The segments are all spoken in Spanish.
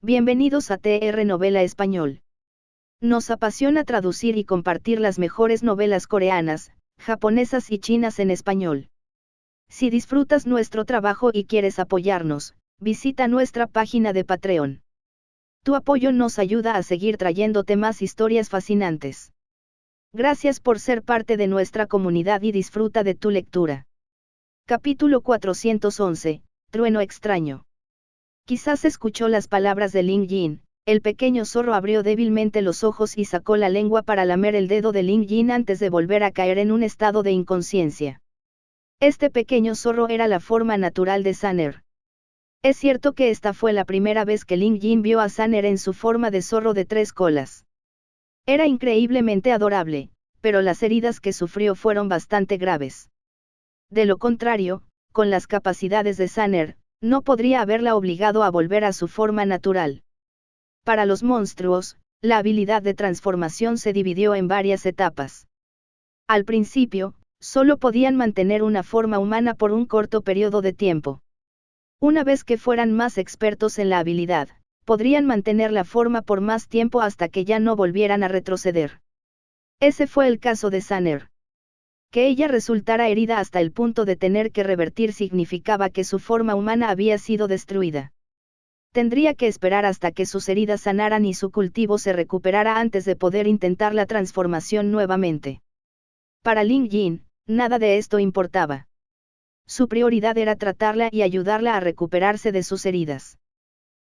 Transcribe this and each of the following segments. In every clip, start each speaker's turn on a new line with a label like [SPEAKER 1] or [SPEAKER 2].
[SPEAKER 1] Bienvenidos a TR Novela Español. Nos apasiona traducir y compartir las mejores novelas coreanas, japonesas y chinas en español. Si disfrutas nuestro trabajo y quieres apoyarnos, visita nuestra página de Patreon. Tu apoyo nos ayuda a seguir trayéndote más historias fascinantes. Gracias por ser parte de nuestra comunidad y disfruta de tu lectura. Capítulo 411, Trueno extraño. Quizás escuchó las palabras de Ling Yin. El pequeño zorro abrió débilmente los ojos y sacó la lengua para lamer el dedo de Ling Yin antes de volver a caer en un estado de inconsciencia. Este pequeño zorro era la forma natural de Saner. Es cierto que esta fue la primera vez que Ling Yin vio a Saner en su forma de zorro de 3 colas. Era increíblemente adorable, pero las heridas que sufrió fueron bastante graves. De lo contrario, con las capacidades de Saner, no podría haberla obligado a volver a su forma natural. Para los monstruos, la habilidad de transformación se dividió en varias etapas. Al principio, solo podían mantener una forma humana por un corto periodo de tiempo. Una vez que fueran más expertos en la habilidad, podrían mantener la forma por más tiempo hasta que ya no volvieran a retroceder. Ese fue el caso de Saner. Que ella resultara herida hasta el punto de tener que revertir significaba que su forma humana había sido destruida. Tendría que esperar hasta que sus heridas sanaran y su cultivo se recuperara antes de poder intentar la transformación nuevamente. Para Ling Yin, nada de esto importaba. Su prioridad era tratarla y ayudarla a recuperarse de sus heridas.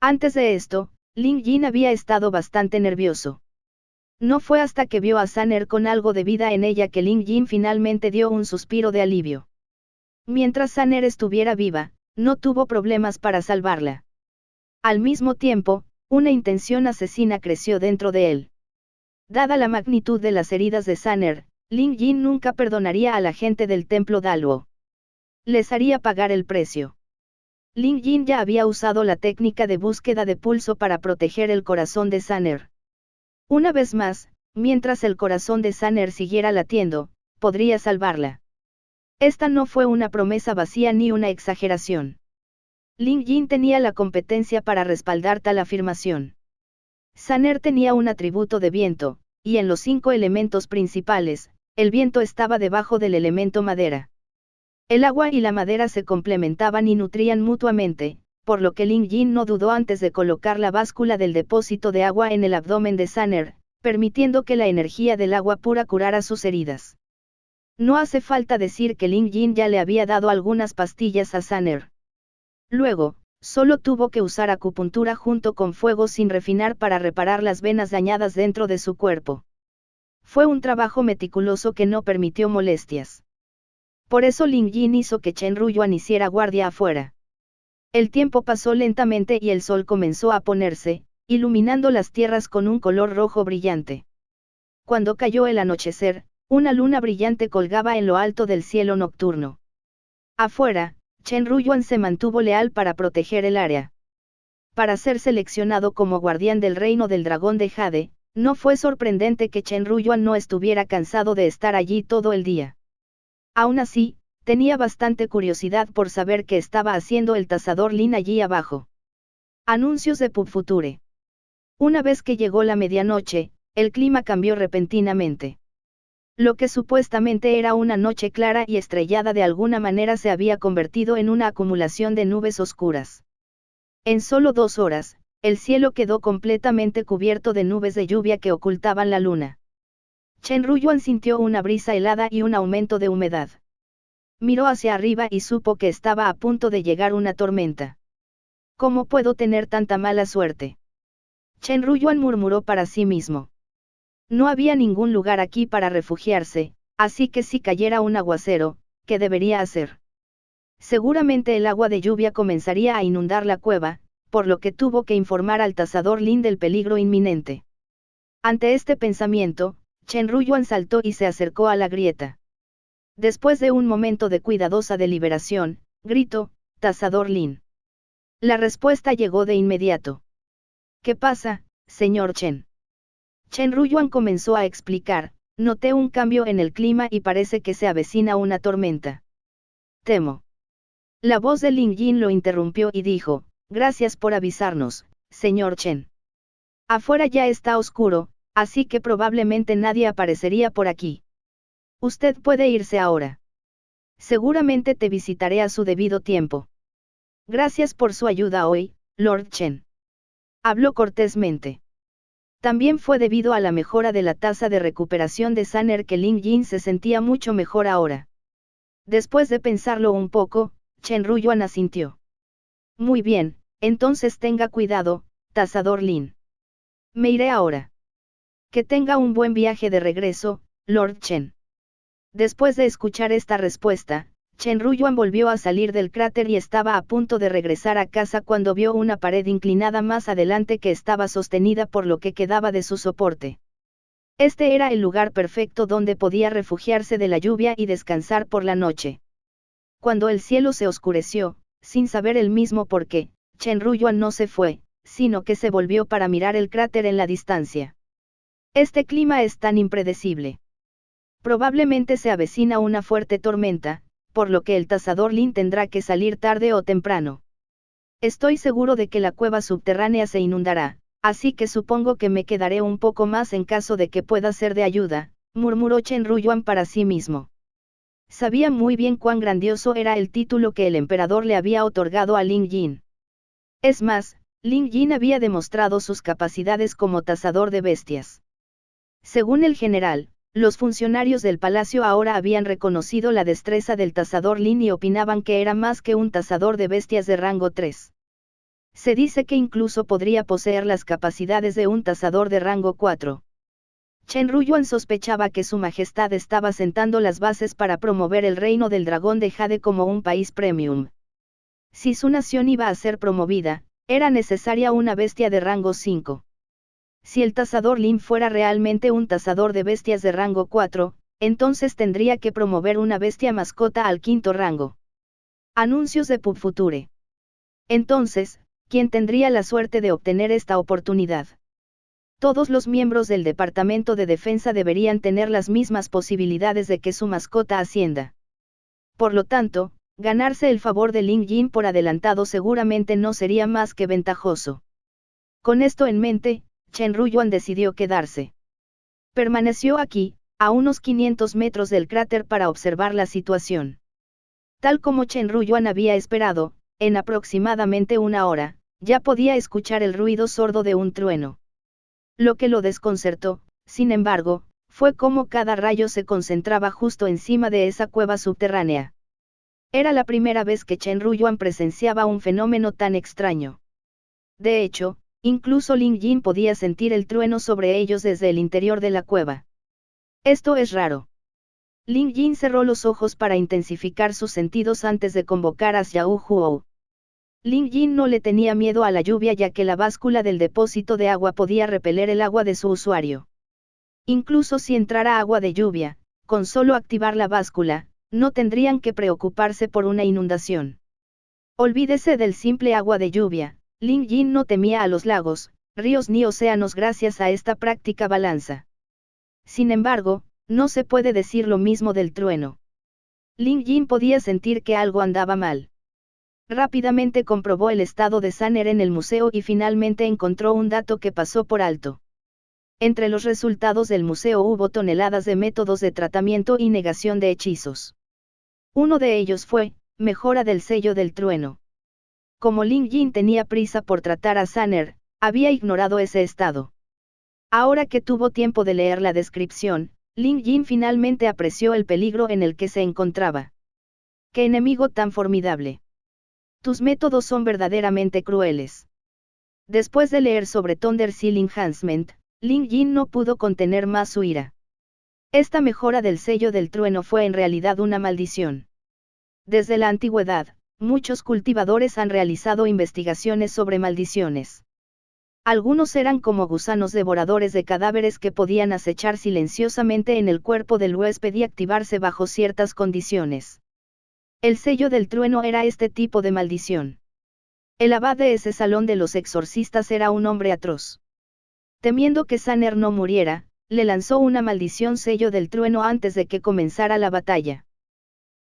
[SPEAKER 1] Antes de esto, Ling Yin había estado bastante nervioso. No fue hasta que vio a Saner con algo de vida en ella que Ling Yin finalmente dio un suspiro de alivio. Mientras Saner estuviera viva, no tuvo problemas para salvarla. Al mismo tiempo, una intención asesina creció dentro de él. Dada la magnitud de las heridas de Saner, Ling Yin nunca perdonaría a la gente del templo Daluo. Les haría pagar el precio. Ling Yin ya había usado la técnica de búsqueda de pulso para proteger el corazón de Saner. Una vez más, mientras el corazón de Saner siguiera latiendo, podría salvarla. Esta no fue una promesa vacía ni una exageración. Ling Yin tenía la competencia para respaldar tal afirmación. Saner tenía un atributo de viento, y en los 5 elementos principales, el viento estaba debajo del elemento madera. El agua y la madera se complementaban y nutrían mutuamente, por lo que Ling Yin no dudó antes de colocar la báscula del depósito de agua en el abdomen de Saner, permitiendo que la energía del agua pura curara sus heridas. No hace falta decir que Ling Yin ya le había dado algunas pastillas a Saner. Luego, solo tuvo que usar acupuntura junto con fuego sin refinar para reparar las venas dañadas dentro de su cuerpo. Fue un trabajo meticuloso que no permitió molestias. Por eso Ling Yin hizo que Chen Ruyuan hiciera guardia afuera. El tiempo pasó lentamente y el sol comenzó a ponerse, iluminando las tierras con un color rojo brillante. Cuando cayó el anochecer, una luna brillante colgaba en lo alto del cielo nocturno. Afuera, Chen Ruyuan se mantuvo leal para proteger el área. Para ser seleccionado como guardián del reino del dragón de Jade, no fue sorprendente que Chen Ruyuan no estuviera cansado de estar allí todo el día. Aún así, tenía bastante curiosidad por saber qué estaba haciendo el tasador Lin allí abajo. Anuncios de Pub Future. Una vez que llegó la medianoche, el clima cambió repentinamente. Lo que supuestamente era una noche clara y estrellada de alguna manera se había convertido en una acumulación de nubes oscuras. En solo 2 horas, el cielo quedó completamente cubierto de nubes de lluvia que ocultaban la luna. Chen Ruyuan sintió una brisa helada y un aumento de humedad. Miró hacia arriba y supo que estaba a punto de llegar una tormenta. ¿Cómo puedo tener tanta mala suerte? Chen Ruyuan murmuró para sí mismo. No había ningún lugar aquí para refugiarse, así que si cayera un aguacero, ¿qué debería hacer? Seguramente el agua de lluvia comenzaría a inundar la cueva, por lo que tuvo que informar al tasador Lin del peligro inminente. Ante este pensamiento, Chen Ruyuan saltó y se acercó a la grieta. Después de un momento de cuidadosa deliberación, gritó, «Tasador Lin». La respuesta llegó de inmediato. «¿Qué pasa, señor Chen?». Chen Ruyuan comenzó a explicar, «Noté un cambio en el clima y parece que se avecina una tormenta. Temo». La voz de Ling Yin lo interrumpió y dijo, «Gracias por avisarnos, señor Chen. Afuera ya está oscuro, así que probablemente nadie aparecería por aquí. Usted puede irse ahora. Seguramente te visitaré a su debido tiempo. Gracias por su ayuda hoy, Lord Chen. Habló cortésmente. También fue debido a la mejora de la tasa de recuperación de Sanner que Ling Yin se sentía mucho mejor ahora. Después de pensarlo un poco, Chen Ruyuan asintió. Muy bien, entonces tenga cuidado, tasador Lin. Me iré ahora. Que tenga un buen viaje de regreso, Lord Chen. Después de escuchar esta respuesta, Chen Ruyuan volvió a salir del cráter y estaba a punto de regresar a casa cuando vio una pared inclinada más adelante que estaba sostenida por lo que quedaba de su soporte. Este era el lugar perfecto donde podía refugiarse de la lluvia y descansar por la noche. Cuando el cielo se oscureció, sin saber él mismo por qué, Chen Ruyuan no se fue, sino que se volvió para mirar el cráter en la distancia. Este clima es tan impredecible. Probablemente se avecina una fuerte tormenta, por lo que el tasador Lin tendrá que salir tarde o temprano. Estoy seguro de que la cueva subterránea se inundará, así que supongo que me quedaré un poco más en caso de que pueda ser de ayuda, murmuró Chen Ruyuan para sí mismo. Sabía muy bien cuán grandioso era el título que el emperador le había otorgado a Ling Yin. Es más, Ling Yin había demostrado sus capacidades como tasador de bestias. Según el general, los funcionarios del palacio ahora habían reconocido la destreza del tasador Lin y opinaban que era más que un tasador de bestias de rango 3. Se dice que incluso podría poseer las capacidades de un tasador de rango 4. Chen Ruyuan sospechaba que su majestad estaba sentando las bases para promover el reino del dragón de Jade como un país premium. Si su nación iba a ser promovida, era necesaria una bestia de rango 5. Si el tasador Lin fuera realmente un tasador de bestias de rango 4, entonces tendría que promover una bestia mascota al 5º rango. Anuncios de PubFuture. Entonces, ¿quién tendría la suerte de obtener esta oportunidad? Todos los miembros del Departamento de Defensa deberían tener las mismas posibilidades de que su mascota ascienda. Por lo tanto, ganarse el favor de Ling Yin por adelantado seguramente no sería más que ventajoso. Con esto en mente, Chen Ruyuan decidió quedarse. Permaneció aquí, a unos 500 metros del cráter para observar la situación. Tal como Chen Ruyuan había esperado, en aproximadamente una hora, ya podía escuchar el ruido sordo de un trueno. Lo que lo desconcertó, sin embargo, fue cómo cada rayo se concentraba justo encima de esa cueva subterránea. Era la primera vez que Chen Ruyuan presenciaba un fenómeno tan extraño. De hecho, incluso Ling Yin podía sentir el trueno sobre ellos desde el interior de la cueva. Esto es raro. Ling Yin cerró los ojos para intensificar sus sentidos antes de convocar a Xiao Huo. Ling Yin no le tenía miedo a la lluvia ya que la báscula del depósito de agua podía repeler el agua de su usuario. Incluso si entrara agua de lluvia, con solo activar la báscula, no tendrían que preocuparse por una inundación. Olvídese del simple agua de lluvia. Ling Yin no temía a los lagos, ríos ni océanos gracias a esta práctica balanza. Sin embargo, no se puede decir lo mismo del trueno. Ling Yin podía sentir que algo andaba mal. Rápidamente comprobó el estado de Sanner en el museo y finalmente encontró un dato que pasó por alto. Entre los resultados del museo hubo toneladas de métodos de tratamiento y negación de hechizos. Uno de ellos fue, mejora del sello del trueno. Como Ling Yin tenía prisa por tratar a Sanner, había ignorado ese estado. Ahora que tuvo tiempo de leer la descripción, Ling Yin finalmente apreció el peligro en el que se encontraba. ¡Qué enemigo tan formidable! Tus métodos son verdaderamente crueles. Después de leer sobre Thunder Seal Enhancement, Ling Yin no pudo contener más su ira. Esta mejora del sello del trueno fue en realidad una maldición. Desde la antigüedad, muchos cultivadores han realizado investigaciones sobre maldiciones. Algunos eran como gusanos devoradores de cadáveres que podían acechar silenciosamente en el cuerpo del huésped y activarse bajo ciertas condiciones. El sello del trueno era este tipo de maldición. El abad de ese salón de los exorcistas era un hombre atroz. Temiendo que Sanner no muriera, le lanzó una maldición sello del trueno antes de que comenzara la batalla.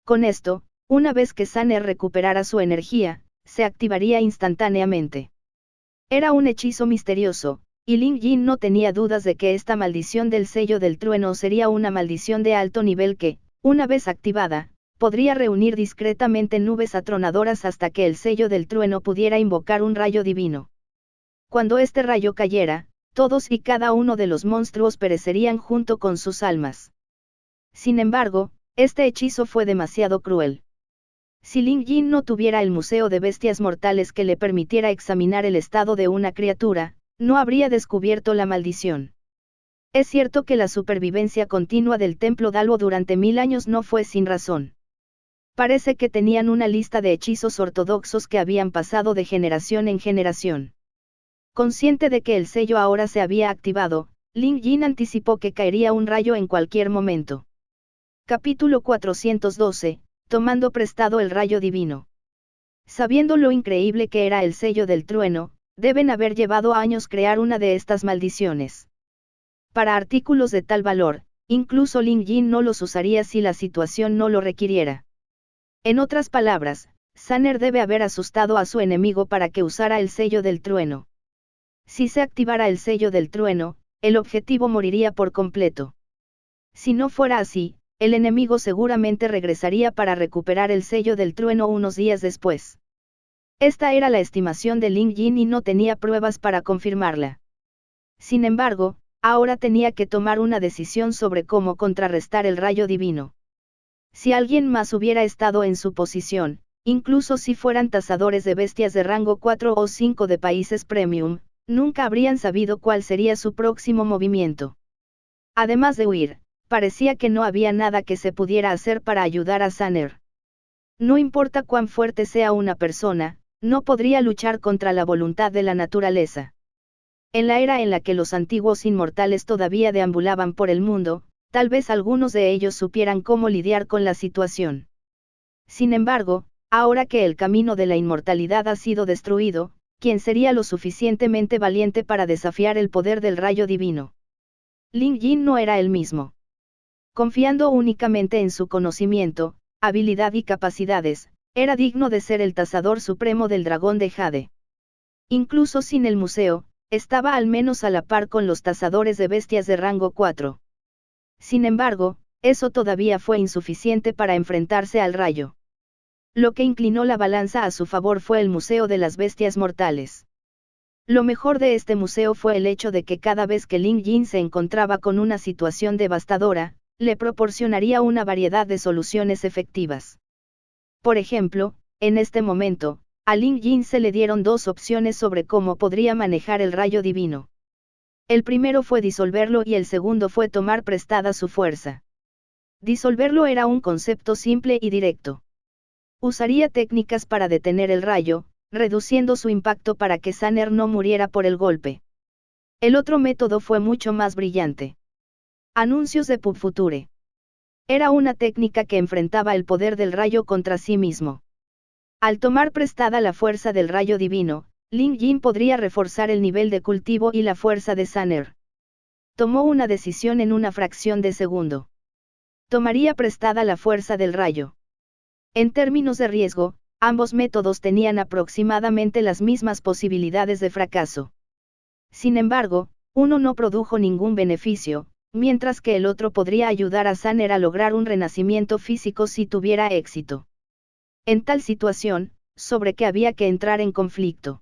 [SPEAKER 1] Con esto, una vez que Sanner recuperara su energía, se activaría instantáneamente. Era un hechizo misterioso, y Ling Jin no tenía dudas de que esta maldición del sello del trueno sería una maldición de alto nivel que, una vez activada, podría reunir discretamente nubes atronadoras hasta que el sello del trueno pudiera invocar un rayo divino. Cuando este rayo cayera, todos y cada uno de los monstruos perecerían junto con sus almas. Sin embargo, este hechizo fue demasiado cruel. Si Ling Jin no tuviera el museo de bestias mortales que le permitiera examinar el estado de una criatura, no habría descubierto la maldición. Es cierto que la supervivencia continua del templo Dalo durante 1000 años no fue sin razón. Parece que tenían una lista de hechizos ortodoxos que habían pasado de generación en generación. Consciente de que el sello ahora se había activado, Ling Jin anticipó que caería un rayo en cualquier momento. Capítulo 412, tomando prestado el rayo divino. Sabiendo lo increíble que era el sello del trueno, deben haber llevado años crear una de estas maldiciones. Para artículos de tal valor, incluso Ling Jin no los usaría si la situación no lo requiriera. En otras palabras, Sanner debe haber asustado a su enemigo para que usara el sello del trueno. Si se activara el sello del trueno, el objetivo moriría por completo. Si no fuera así, el enemigo seguramente regresaría para recuperar el sello del trueno unos días después. Esta era la estimación de Ling Jin y no tenía pruebas para confirmarla. Sin embargo, ahora tenía que tomar una decisión sobre cómo contrarrestar el rayo divino. Si alguien más hubiera estado en su posición, incluso si fueran cazadores de bestias de rango 4 o 5 de países premium, nunca habrían sabido cuál sería su próximo movimiento. Además de huir, parecía que no había nada que se pudiera hacer para ayudar a Sanner. No importa cuán fuerte sea una persona, no podría luchar contra la voluntad de la naturaleza. En la era en la que los antiguos inmortales todavía deambulaban por el mundo, tal vez algunos de ellos supieran cómo lidiar con la situación. Sin embargo, ahora que el camino de la inmortalidad ha sido destruido, ¿quién sería lo suficientemente valiente para desafiar el poder del rayo divino? Ling Jin no era el mismo. Confiando únicamente en su conocimiento, habilidad y capacidades, era digno de ser el cazador supremo del dragón de Jade. Incluso sin el museo, estaba al menos a la par con los cazadores de bestias de rango 4. Sin embargo, eso todavía fue insuficiente para enfrentarse al rayo. Lo que inclinó la balanza a su favor fue el Museo de las Bestias Mortales. Lo mejor de este museo fue el hecho de que cada vez que Ling Jin se encontraba con una situación devastadora, le proporcionaría una variedad de soluciones efectivas. Por ejemplo, en este momento, a Ling Jin se le dieron dos opciones sobre cómo podría manejar el rayo divino. El primero fue disolverlo y el segundo fue tomar prestada su fuerza. Disolverlo era un concepto simple y directo. Usaría técnicas para detener el rayo, reduciendo su impacto para que Sanner no muriera por el golpe. El otro método fue mucho más brillante. Anuncios de Pub Future. Era una técnica que enfrentaba el poder del rayo contra sí mismo. Al tomar prestada la fuerza del rayo divino, Ling Jin podría reforzar el nivel de cultivo y la fuerza de Sanner. Tomó una decisión en una fracción de segundo. Tomaría prestada la fuerza del rayo. En términos de riesgo, ambos métodos tenían aproximadamente las mismas posibilidades de fracaso. Sin embargo, uno no produjo ningún beneficio, mientras que el otro podría ayudar a Sanner a lograr un renacimiento físico si tuviera éxito. En tal situación, sobre qué había que entrar en conflicto.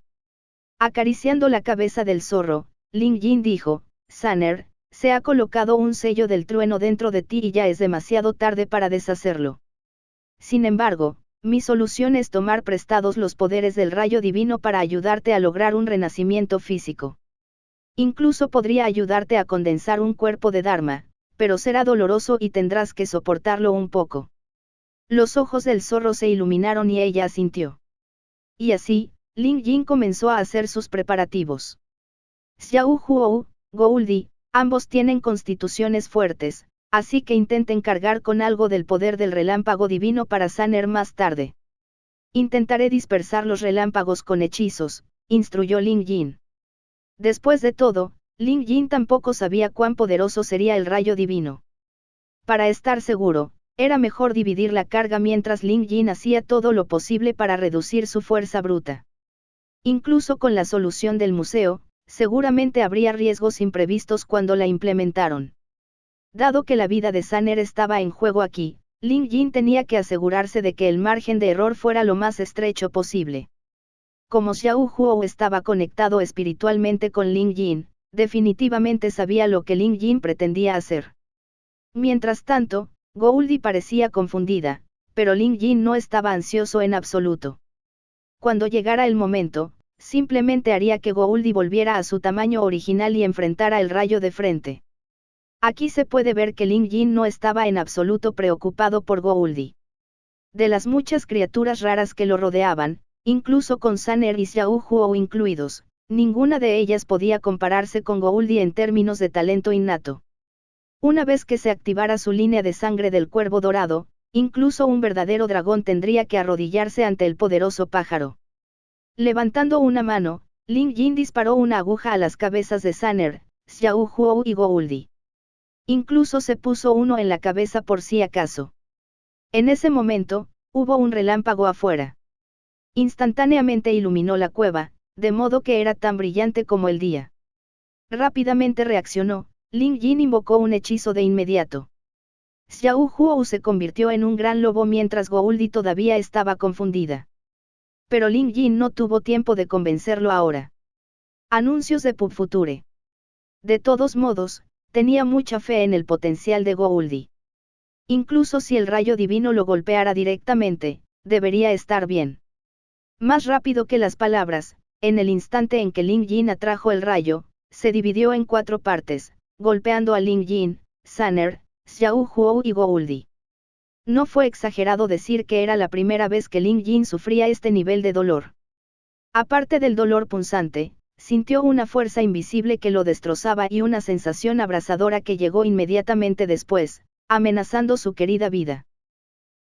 [SPEAKER 1] Acariciando la cabeza del zorro, Ling Jin dijo, Sanner, se ha colocado un sello del trueno dentro de ti y ya es demasiado tarde para deshacerlo. Sin embargo, mi solución es tomar prestados los poderes del rayo divino para ayudarte a lograr un renacimiento físico. Incluso podría ayudarte a condensar un cuerpo de Dharma, pero será doloroso y tendrás que soportarlo un poco. Los ojos del zorro se iluminaron y ella asintió. Y así, Ling Jin comenzó a hacer sus preparativos. Xiao Huo, Gouldi, ambos tienen constituciones fuertes, así que intenten cargar con algo del poder del relámpago divino para Sanner más tarde. Intentaré dispersar los relámpagos con hechizos, instruyó Ling Jin. Después de todo, Ling Jin tampoco sabía cuán poderoso sería el rayo divino. Para estar seguro, era mejor dividir la carga mientras Ling Jin hacía todo lo posible para reducir su fuerza bruta. Incluso con la solución del museo, seguramente habría riesgos imprevistos cuando la implementaron. Dado que la vida de Sanner estaba en juego aquí, Lin Jin tenía que asegurarse de que el margen de error fuera lo más estrecho posible. Como Xiao Huo estaba conectado espiritualmente con Lin Jin, definitivamente sabía lo que Lin Jin pretendía hacer. Mientras tanto, Gouldi parecía confundida, pero Lin Jin no estaba ansioso en absoluto. Cuando llegara el momento, simplemente haría que Gouldi volviera a su tamaño original y enfrentara el rayo de frente. Aquí se puede ver que Lin Jin no estaba en absoluto preocupado por Gouldi. De las muchas criaturas raras que lo rodeaban, incluso con Sanner y Xiao Huo incluidos, ninguna de ellas podía compararse con Gouldi en términos de talento innato. Una vez que se activara su línea de sangre del cuervo dorado, incluso un verdadero dragón tendría que arrodillarse ante el poderoso pájaro. Levantando una mano, Lin Jin disparó una aguja a las cabezas de Sanner, Xiao Huo y Gouldi. Incluso se puso uno en la cabeza por si acaso. En ese momento, hubo un relámpago afuera. Instantáneamente iluminó la cueva, de modo que era tan brillante como el día. Rápidamente reaccionó, Lin Jin invocó un hechizo de inmediato. Xiao Huo se convirtió en un gran lobo mientras Gouldi todavía estaba confundida. Pero Lin Jin no tuvo tiempo de convencerlo ahora. Anuncios de Pub Future. De todos modos, tenía mucha fe en el potencial de Gouldi. Incluso si el rayo divino lo golpeara directamente, debería estar bien. Más rápido que las palabras, en el instante en que Lin Jin atrajo el rayo, se dividió en 4 partes, golpeando a Lin Jin, Sanner, Xiao Huo y Gouldi. No fue exagerado decir que era la primera vez que Lin Jin sufría este nivel de dolor. Aparte del dolor punzante, sintió una fuerza invisible que lo destrozaba y una sensación abrasadora que llegó inmediatamente después, amenazando su querida vida.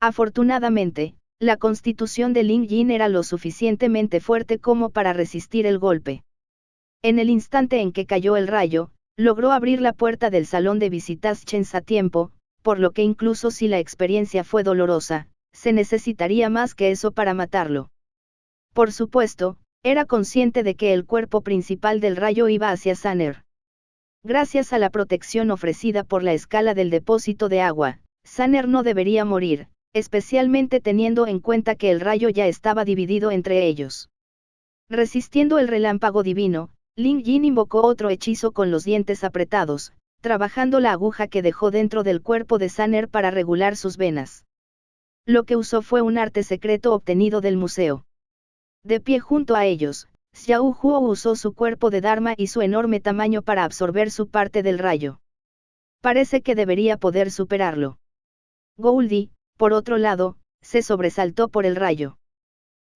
[SPEAKER 1] Afortunadamente, la constitución de Lin Jin era lo suficientemente fuerte como para resistir el golpe. En el instante en que cayó el rayo, logró abrir la puerta del salón de visitas Chens a tiempo, por lo que incluso si la experiencia fue dolorosa, se necesitaría más que eso para matarlo. Por supuesto, era consciente de que el cuerpo principal del rayo iba hacia Sanner. Gracias a la protección ofrecida por la escala del depósito de agua, Sanner no debería morir, especialmente teniendo en cuenta que el rayo ya estaba dividido entre ellos. Resistiendo el relámpago divino, Lin Jin invocó otro hechizo con los dientes apretados, trabajando la aguja que dejó dentro del cuerpo de Sanner para regular sus venas. Lo que usó fue un arte secreto obtenido del museo. De pie junto a ellos, Xiao Huo usó su cuerpo de Dharma y su enorme tamaño para absorber su parte del rayo. Parece que debería poder superarlo. Gouldi, por otro lado, se sobresaltó por el rayo.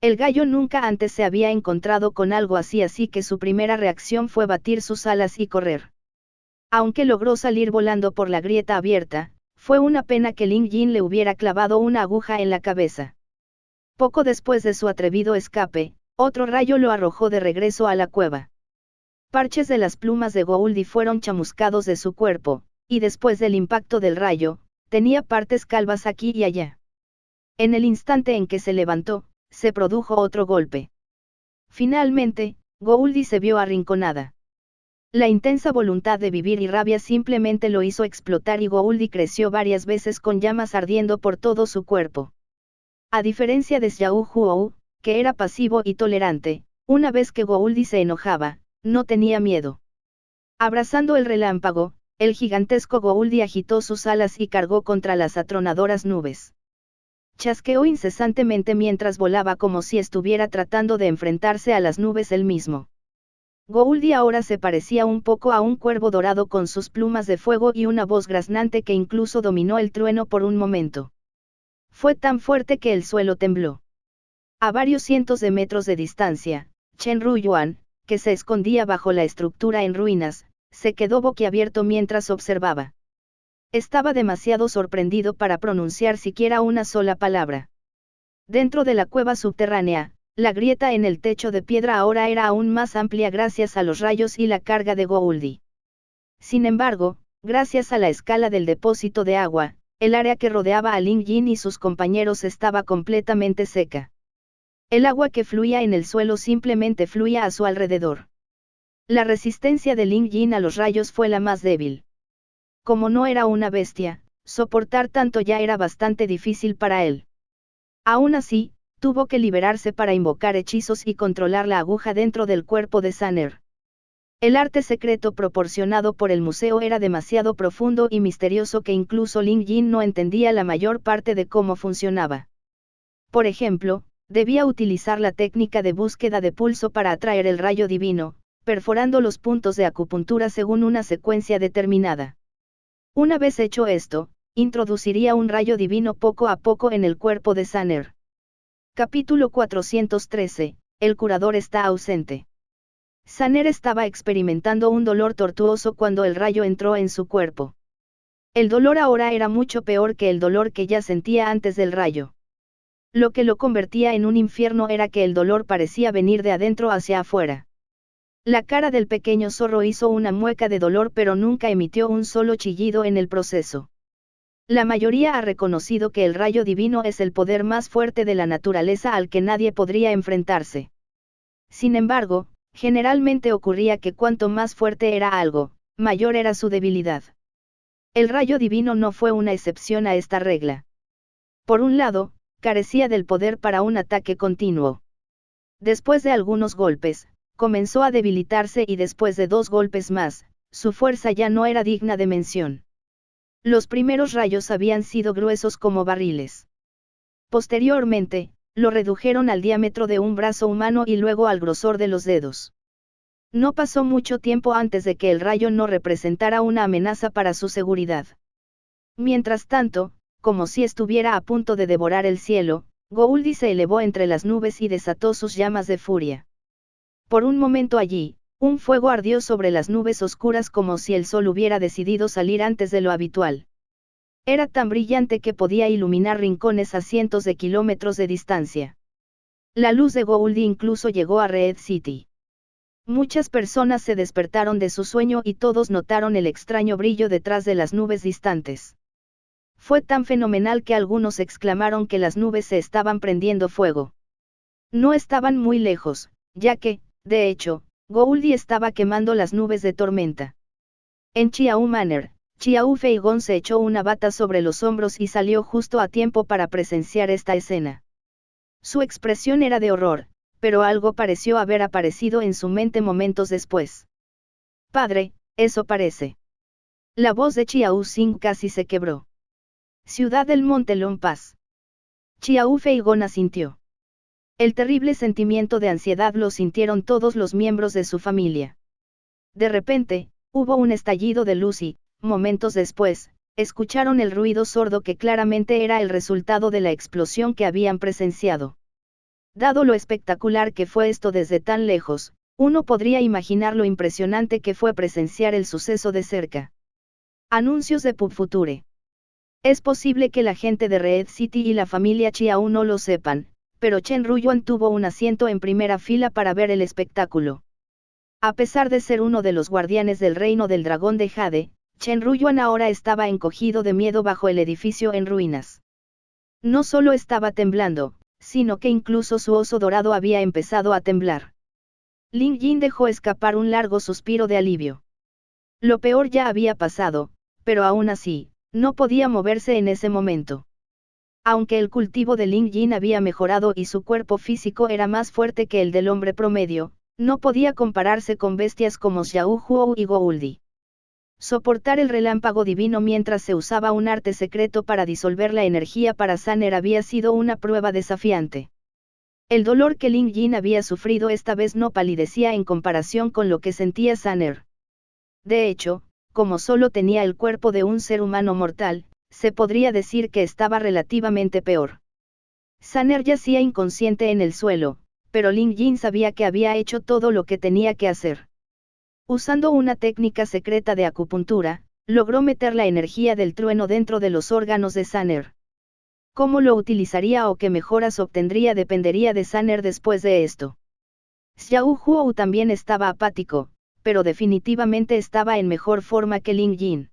[SPEAKER 1] El gallo nunca antes se había encontrado con algo así que su primera reacción fue batir sus alas y correr. Aunque logró salir volando por la grieta abierta, fue una pena que Lin Jin le hubiera clavado una aguja en la cabeza. Poco después de su atrevido escape, otro rayo lo arrojó de regreso a la cueva. Parches de las plumas de Gouldi fueron chamuscados de su cuerpo, y después del impacto del rayo, tenía partes calvas aquí y allá. En el instante en que se levantó, se produjo otro golpe. Finalmente, Gouldi se vio arrinconada. La intensa voluntad de vivir y rabia simplemente lo hizo explotar y Gouldi creció varias veces con llamas ardiendo por todo su cuerpo. A diferencia de Xiao Huo, que era pasivo y tolerante, una vez que Gouldi se enojaba, no tenía miedo. Abrazando el relámpago, el gigantesco Gouldi agitó sus alas y cargó contra las atronadoras nubes. Chasqueó incesantemente mientras volaba como si estuviera tratando de enfrentarse a las nubes él mismo. Gouldi ahora se parecía un poco a un cuervo dorado con sus plumas de fuego y una voz graznante que incluso dominó el trueno por un momento. Fue tan fuerte que el suelo tembló. A varios cientos de metros de distancia, Chen Ruyuan, que se escondía bajo la estructura en ruinas, se quedó boquiabierto mientras observaba. Estaba demasiado sorprendido para pronunciar siquiera una sola palabra. Dentro de la cueva subterránea, la grieta en el techo de piedra ahora era aún más amplia gracias a los rayos y la carga de Gouldi. Sin embargo, gracias a la escala del depósito de agua, el área que rodeaba a Lin Jin y sus compañeros estaba completamente seca. El agua que fluía en el suelo simplemente fluía a su alrededor. La resistencia de Ling Yin a los rayos fue la más débil. Como no era una bestia, soportar tanto ya era bastante difícil para él. Aún así, tuvo que liberarse para invocar hechizos y controlar la aguja dentro del cuerpo de Sanner. El arte secreto proporcionado por el museo era demasiado profundo y misterioso que incluso Ling Yin no entendía la mayor parte de cómo funcionaba. Por ejemplo, debía utilizar la técnica de búsqueda de pulso para atraer el rayo divino, perforando los puntos de acupuntura según una secuencia determinada. Una vez hecho esto, introduciría un rayo divino poco a poco en el cuerpo de Sanner. Capítulo 413, el curador está ausente. Sanner estaba experimentando un dolor tortuoso cuando el rayo entró en su cuerpo. El dolor ahora era mucho peor que el dolor que ya sentía antes del rayo. Lo que lo convertía en un infierno era que el dolor parecía venir de adentro hacia afuera. La cara del pequeño zorro hizo una mueca de dolor pero nunca emitió un solo chillido en el proceso. La mayoría ha reconocido que el rayo divino es el poder más fuerte de la naturaleza al que nadie podría enfrentarse. Sin embargo, generalmente ocurría que cuanto más fuerte era algo, mayor era su debilidad. El rayo divino no fue una excepción a esta regla. Por un lado, carecía del poder para un ataque continuo. Después de algunos golpes, comenzó a debilitarse y después de 2 golpes más, su fuerza ya no era digna de mención. Los primeros rayos habían sido gruesos como barriles. Posteriormente, lo redujeron al diámetro de un brazo humano y luego al grosor de los dedos. No pasó mucho tiempo antes de que el rayo no representara una amenaza para su seguridad. Mientras tanto, como si estuviera a punto de devorar el cielo, Gouldi se elevó entre las nubes y desató sus llamas de furia. Por un momento allí, un fuego ardió sobre las nubes oscuras como si el sol hubiera decidido salir antes de lo habitual. Era tan brillante que podía iluminar rincones a cientos de kilómetros de distancia. La luz de Gouldi incluso llegó a Red City. Muchas personas se despertaron de su sueño y todos notaron el extraño brillo detrás de las nubes distantes. Fue tan fenomenal que algunos exclamaron que las nubes se estaban prendiendo fuego. No estaban muy lejos, ya que, de hecho, Gouldi estaba quemando las nubes de tormenta. En Chiao Manor, Chiao Feigón se echó una bata sobre los hombros y salió justo a tiempo para presenciar esta escena. Su expresión era de horror, pero algo pareció haber aparecido en su mente momentos después. Padre, eso parece. La voz de Chiao Sing casi se quebró. Ciudad del Monte Lompaz. Chiao Feigón asintió. El terrible sentimiento de ansiedad lo sintieron todos los miembros de su familia. De repente, hubo un estallido de luz y, momentos después, escucharon el ruido sordo que claramente era el resultado de la explosión que habían presenciado. Dado lo espectacular que fue esto desde tan lejos, uno podría imaginar lo impresionante que fue presenciar el suceso de cerca. Anuncios de PubFuture. Es posible que la gente de Red City y la familia Chiao no lo sepan, pero Chen Ruyuan tuvo un asiento en primera fila para ver el espectáculo. A pesar de ser uno de los guardianes del reino del dragón de Jade, Chen Ruyuan ahora estaba encogido de miedo bajo el edificio en ruinas. No solo estaba temblando, sino que incluso su oso dorado había empezado a temblar. Ling Yin dejó escapar un largo suspiro de alivio. Lo peor ya había pasado, pero aún así, no podía moverse en ese momento. Aunque el cultivo de Ling Yin había mejorado y su cuerpo físico era más fuerte que el del hombre promedio, no podía compararse con bestias como Xiao Huo y Gouldi. Soportar el relámpago divino mientras se usaba un arte secreto para disolver la energía para Sanner había sido una prueba desafiante. El dolor que Ling Yin había sufrido esta vez no palidecía en comparación con lo que sentía Sanner. De hecho, como solo tenía el cuerpo de un ser humano mortal, se podría decir que estaba relativamente peor. Sanner yacía inconsciente en el suelo, pero Ling Yin sabía que había hecho todo lo que tenía que hacer. Usando una técnica secreta de acupuntura, logró meter la energía del trueno dentro de los órganos de Sanner. Cómo lo utilizaría o qué mejoras obtendría dependería de Sanner después de esto. Xiao Huo también estaba apático, pero definitivamente estaba en mejor forma que Ling Yin.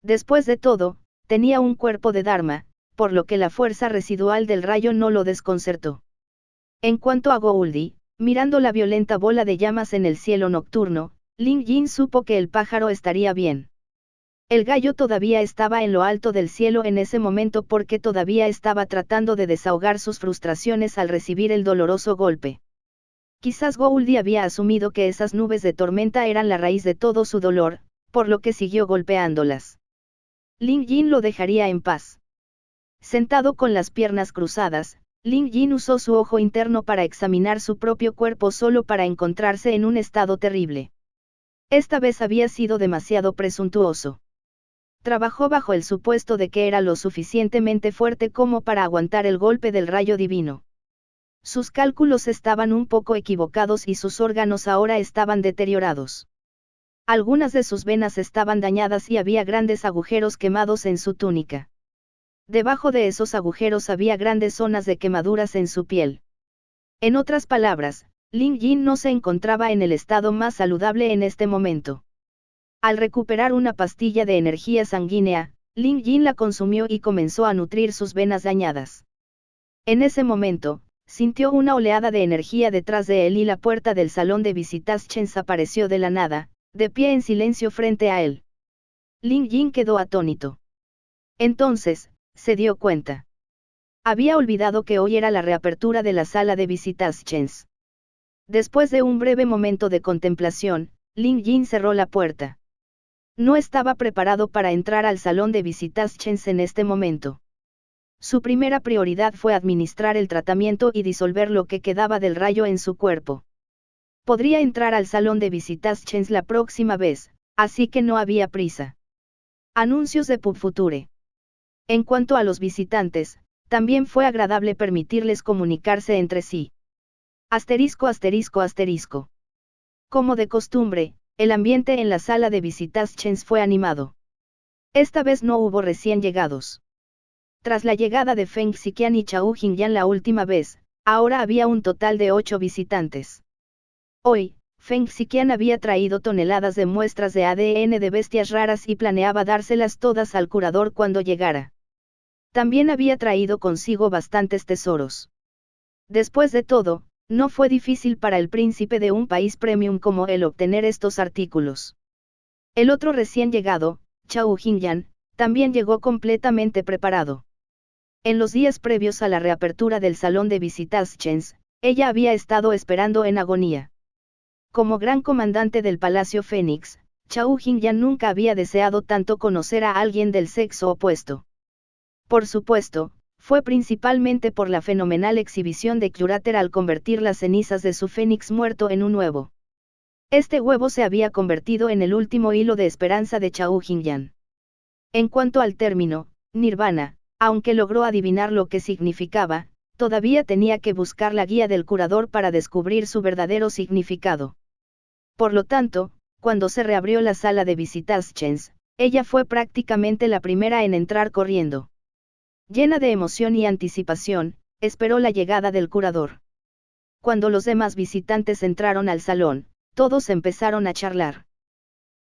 [SPEAKER 1] Después de todo, tenía un cuerpo de Dharma, por lo que la fuerza residual del rayo no lo desconcertó. En cuanto a Gouldy, mirando la violenta bola de llamas en el cielo nocturno, Lin Jin supo que el pájaro estaría bien. El gallo todavía estaba en lo alto del cielo en ese momento porque todavía estaba tratando de desahogar sus frustraciones al recibir el doloroso golpe. Quizás Gouldy había asumido que esas nubes de tormenta eran la raíz de todo su dolor, por lo que siguió golpeándolas. Lin Jin lo dejaría en paz. Sentado con las piernas cruzadas, Lin Jin usó su ojo interno para examinar su propio cuerpo solo para encontrarse en un estado terrible. Esta vez había sido demasiado presuntuoso. Trabajó bajo el supuesto de que era lo suficientemente fuerte como para aguantar el golpe del rayo divino. Sus cálculos estaban un poco equivocados y sus órganos ahora estaban deteriorados. Algunas de sus venas estaban dañadas y había grandes agujeros quemados en su túnica. Debajo de esos agujeros había grandes zonas de quemaduras en su piel. En otras palabras, Lin Jin no se encontraba en el estado más saludable en este momento. Al recuperar una pastilla de energía sanguínea, Lin Jin la consumió y comenzó a nutrir sus venas dañadas. En ese momento, sintió una oleada de energía detrás de él y la puerta del salón de visitas Chen apareció de la nada, de pie en silencio frente a él. Lin Jin quedó atónito. Entonces, se dio cuenta. Había olvidado que hoy era la reapertura de la sala de visitas Chen. Después de un breve momento de contemplación, Lin Jin cerró la puerta. No estaba preparado para entrar al salón de visitas Chen en este momento. Su primera prioridad fue administrar el tratamiento y disolver lo que quedaba del rayo en su cuerpo. Podría entrar al salón de visitas Chen la próxima vez, así que no había prisa. Anuncios de Pub Future. En cuanto a los visitantes, también fue agradable permitirles comunicarse entre sí. Asterisco asterisco asterisco. Como de costumbre, el ambiente en la sala de visitas Chen fue animado. Esta vez no hubo recién llegados. Tras la llegada de Feng Xiqian y Chao Jingyan la última vez, ahora había un total de 8 visitantes. Hoy, Feng Xiqian había traído toneladas de muestras de ADN de bestias raras y planeaba dárselas todas al curador cuando llegara. También había traído consigo bastantes tesoros. Después de todo, no fue difícil para el príncipe de un país premium como él obtener estos artículos. El otro recién llegado, Chao Jingyan, también llegó completamente preparado. En los días previos a la reapertura del salón de visitas Chen, ella había estado esperando en agonía. Como gran comandante del Palacio Fénix, Chao Jingyan nunca había deseado tanto conocer a alguien del sexo opuesto. Por supuesto, fue principalmente por la fenomenal exhibición de Curater al convertir las cenizas de su fénix muerto en un huevo. Este huevo se había convertido en el último hilo de esperanza de Chao Jingyan. En cuanto al término, nirvana, aunque logró adivinar lo que significaba, todavía tenía que buscar la guía del curador para descubrir su verdadero significado. Por lo tanto, cuando se reabrió la sala de visitas Chen, ella fue prácticamente la primera en entrar corriendo. Llena de emoción y anticipación, esperó la llegada del curador. Cuando los demás visitantes entraron al salón, todos empezaron a charlar.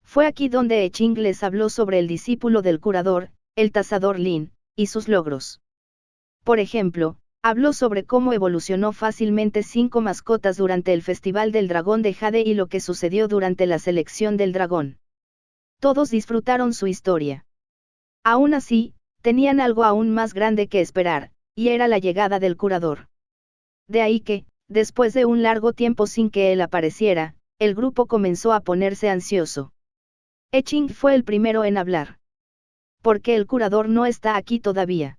[SPEAKER 1] Fue aquí donde Ching les habló sobre el discípulo del curador, el tasador Lin, y sus logros. Por ejemplo, habló sobre cómo evolucionó fácilmente 5 mascotas durante el Festival del Dragón de Jade y lo que sucedió durante la selección del dragón. Todos disfrutaron su historia. Aún así, tenían algo aún más grande que esperar, y era la llegada del curador. De ahí que, después de un largo tiempo sin que él apareciera, el grupo comenzó a ponerse ansioso. Ching fue el primero en hablar. ¿Por qué el curador no está aquí todavía?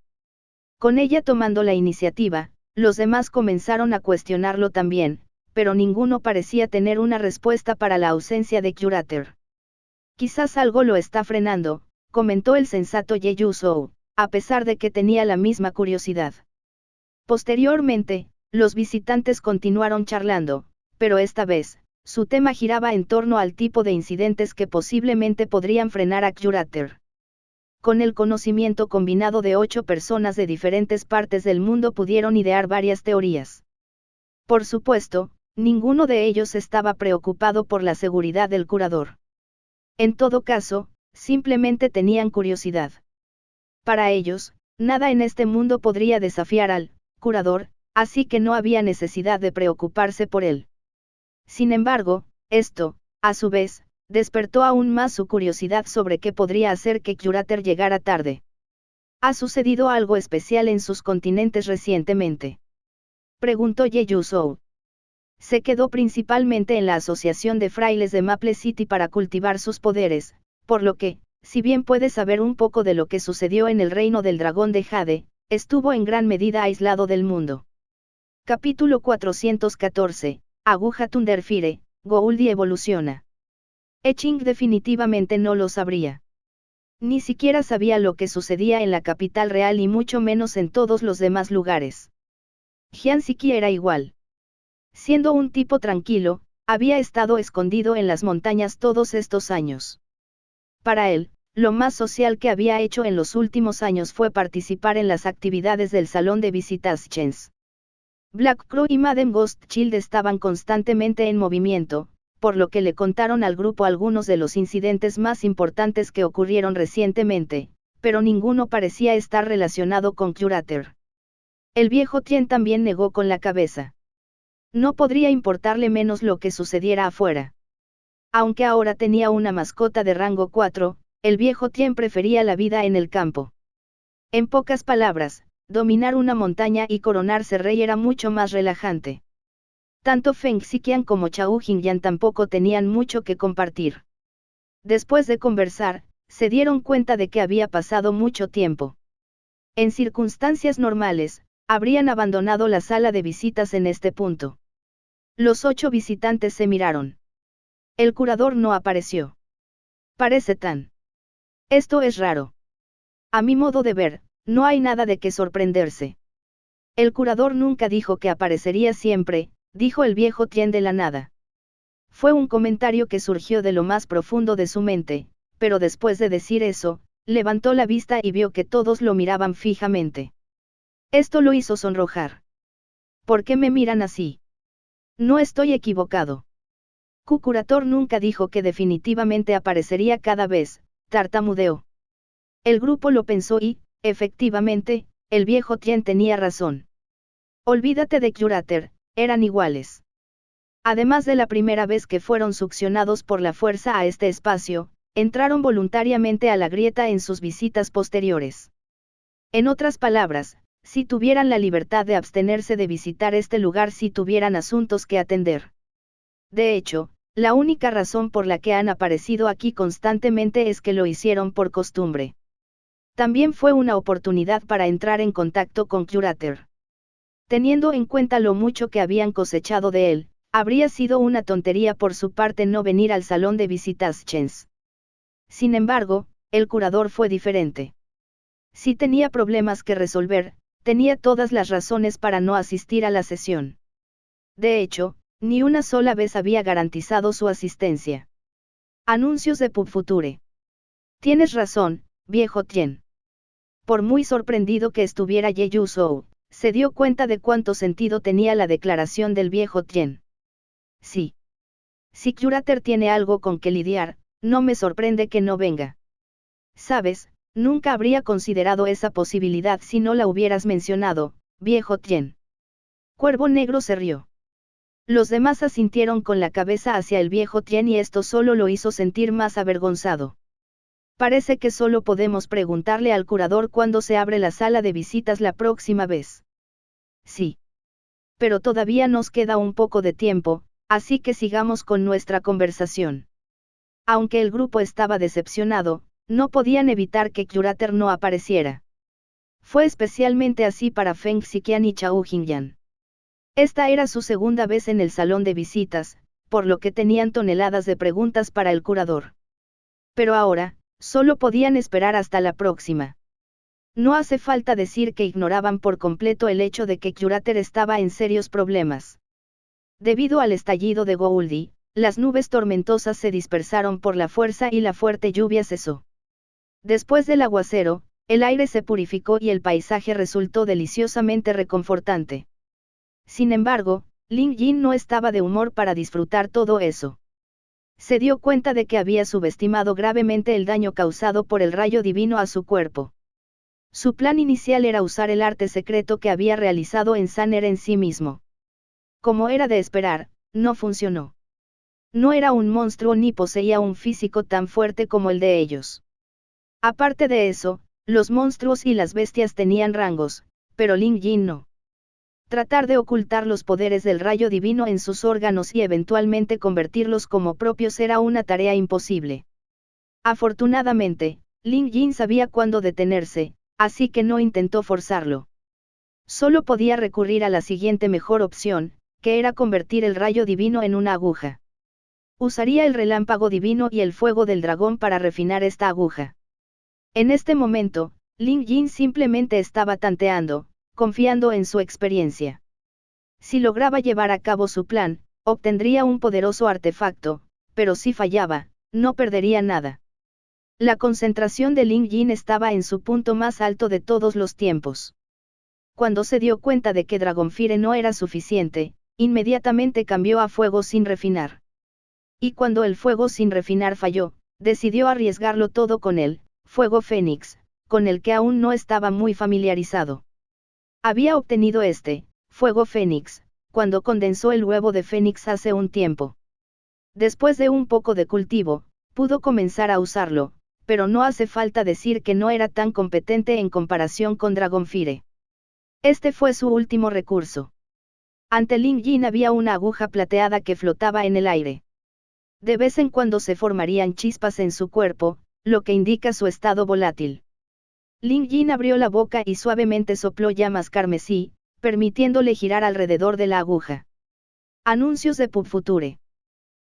[SPEAKER 1] Con ella tomando la iniciativa, los demás comenzaron a cuestionarlo también, pero ninguno parecía tener una respuesta para la ausencia de Curater. Quizás algo lo está frenando, comentó el sensato Ye Yuzhou, a pesar de que tenía la misma curiosidad. Posteriormente, los visitantes continuaron charlando, pero esta vez, su tema giraba en torno al tipo de incidentes que posiblemente podrían frenar a Curater. Con el conocimiento combinado de 8 personas de diferentes partes del mundo pudieron idear varias teorías. Por supuesto, ninguno de ellos estaba preocupado por la seguridad del curador. En todo caso, simplemente tenían curiosidad. Para ellos, nada en este mundo podría desafiar al curador, así que no había necesidad de preocuparse por él. Sin embargo, esto, a su vez, despertó aún más su curiosidad sobre qué podría hacer que Curater llegara tarde. ¿Ha sucedido algo especial en sus continentes recientemente?, preguntó Ye Yuzhou. Se quedó principalmente en la Asociación de Frailes de Maple City para cultivar sus poderes, por lo que, si bien puede saber un poco de lo que sucedió en el reino del dragón de Jade, estuvo en gran medida aislado del mundo. Capítulo 414, Aguja Thunderfire, Gouldi evoluciona. Eching definitivamente no lo sabría. Ni siquiera sabía lo que sucedía en la capital real y mucho menos en todos los demás lugares. Jian Siki era igual. Siendo un tipo tranquilo, había estado escondido en las montañas todos estos años. Para él, lo más social que había hecho en los últimos años fue participar en las actividades del salón de visitas Chens. Black Crow y Madame Ghostchild estaban constantemente en movimiento, por lo que le contaron al grupo algunos de los incidentes más importantes que ocurrieron recientemente, pero ninguno parecía estar relacionado con Curater. El viejo Tien también negó con la cabeza. No podría importarle menos lo que sucediera afuera. Aunque ahora tenía una mascota de rango 4, el viejo Tien prefería la vida en el campo. En pocas palabras, dominar una montaña y coronarse rey era mucho más relajante. Tanto Feng Xiqian como Chao Jingyan tampoco tenían mucho que compartir. Después de conversar, se dieron cuenta de que había pasado mucho tiempo. En circunstancias normales, habrían abandonado la sala de visitas en este punto. Los 8 visitantes se miraron. El curador no apareció. Parece tan. Esto es raro. A mi modo de ver, no hay nada de qué sorprenderse. El curador nunca dijo que aparecería siempre, dijo el viejo Tien de la nada. Fue un comentario que surgió de lo más profundo de su mente, pero después de decir eso, levantó la vista y vio que todos lo miraban fijamente. Esto lo hizo sonrojar. ¿Por qué me miran así? No estoy equivocado. Curator nunca dijo que definitivamente aparecería cada vez, tartamudeó. El grupo lo pensó y, efectivamente, el viejo Tien tenía razón. Olvídate de Curater, eran iguales. Además de la primera vez que fueron succionados por la fuerza a este espacio, entraron voluntariamente a la grieta en sus visitas posteriores. En otras palabras, si tuvieran la libertad de abstenerse de visitar este lugar si tuvieran asuntos que atender. De hecho, la única razón por la que han aparecido aquí constantemente es que lo hicieron por costumbre. También fue una oportunidad para entrar en contacto con Curater. Teniendo en cuenta lo mucho que habían cosechado de él, habría sido una tontería por su parte no venir al salón de visitas Chens. Sin embargo, el curador fue diferente. Si tenía problemas que resolver, tenía todas las razones para no asistir a la sesión. De hecho, ni una sola vez había garantizado su asistencia. Anuncios de PubFuture. Tienes razón, viejo Tien. Por muy sorprendido que estuviera Ye Yuzhou, se dio cuenta de cuánto sentido tenía la declaración del viejo Tien. Sí. Si Curater tiene algo con que lidiar, no me sorprende que no venga. Sabes, nunca habría considerado esa posibilidad si no la hubieras mencionado, viejo Tien. Cuervo Negro se rió. Los demás asintieron con la cabeza hacia el viejo Tien y esto solo lo hizo sentir más avergonzado. Parece que solo podemos preguntarle al curador cuándo se abre la sala de visitas la próxima vez. Sí. Pero todavía nos queda un poco de tiempo, así que sigamos con nuestra conversación. Aunque el grupo estaba decepcionado, no podían evitar que Curater no apareciera. Fue especialmente así para Feng Xiqian y Chao Jingyan. Esta era su segunda vez en el salón de visitas, por lo que tenían toneladas de preguntas para el curador. Pero ahora, solo podían esperar hasta la próxima. No hace falta decir que ignoraban por completo el hecho de que Curater estaba en serios problemas. Debido al estallido de Gouldi, las nubes tormentosas se dispersaron por la fuerza y la fuerte lluvia cesó. Después del aguacero, el aire se purificó y el paisaje resultó deliciosamente reconfortante. Sin embargo, Lin Jin no estaba de humor para disfrutar todo eso. Se dio cuenta de que había subestimado gravemente el daño causado por el rayo divino a su cuerpo. Su plan inicial era usar el arte secreto que había realizado en Sanner en sí mismo. Como era de esperar, no funcionó. No era un monstruo ni poseía un físico tan fuerte como el de ellos. Aparte de eso, los monstruos y las bestias tenían rangos, pero Lin Jin no. Tratar de ocultar los poderes del rayo divino en sus órganos y eventualmente convertirlos como propios era una tarea imposible. Afortunadamente, Lin Jin sabía cuándo detenerse, así que no intentó forzarlo. Solo podía recurrir a la siguiente mejor opción, que era convertir el rayo divino en una aguja. Usaría el relámpago divino y el fuego del dragón para refinar esta aguja. En este momento, Lin Jin simplemente estaba tanteando, confiando en su experiencia. Si lograba llevar a cabo su plan, obtendría un poderoso artefacto, pero si fallaba, no perdería nada. La concentración de Lin Jin estaba en su punto más alto de todos los tiempos. Cuando se dio cuenta de que Dragonfire no era suficiente, inmediatamente cambió a fuego sin refinar. Y cuando el fuego sin refinar falló, decidió arriesgarlo todo con el fuego fénix, con el que aún no estaba muy familiarizado. Había obtenido este fuego fénix, cuando condensó el huevo de fénix hace un tiempo. Después de un poco de cultivo, pudo comenzar a usarlo, pero no hace falta decir que no era tan competente en comparación con Dragonfire. Este fue su último recurso. Ante Lin Jin había una aguja plateada que flotaba en el aire. De vez en cuando se formarían chispas en su cuerpo, lo que indica su estado volátil. Lin Jin abrió la boca y suavemente sopló llamas carmesí, permitiéndole girar alrededor de la aguja. Anuncios de Pub Future.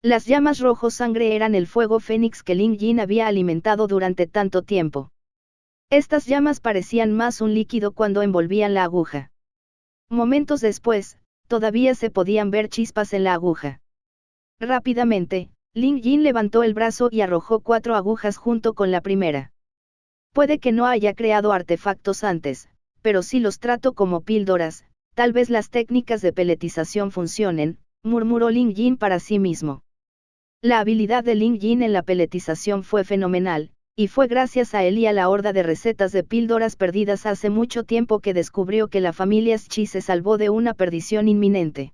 [SPEAKER 1] Las llamas rojo sangre eran el fuego fénix que Lin Jin había alimentado durante tanto tiempo. Estas llamas parecían más un líquido cuando envolvían la aguja. Momentos después, todavía se podían ver chispas en la aguja. Rápidamente, Lin Jin levantó el brazo y arrojó 4 agujas junto con la primera. Puede que no haya creado artefactos antes, pero si los trato como píldoras, tal vez las técnicas de peletización funcionen, murmuró Lin Jin para sí mismo. La habilidad de Lin Jin en la peletización fue fenomenal, y fue gracias a él y a la horda de recetas de píldoras perdidas hace mucho tiempo que descubrió que la familia Chi se salvó de una perdición inminente.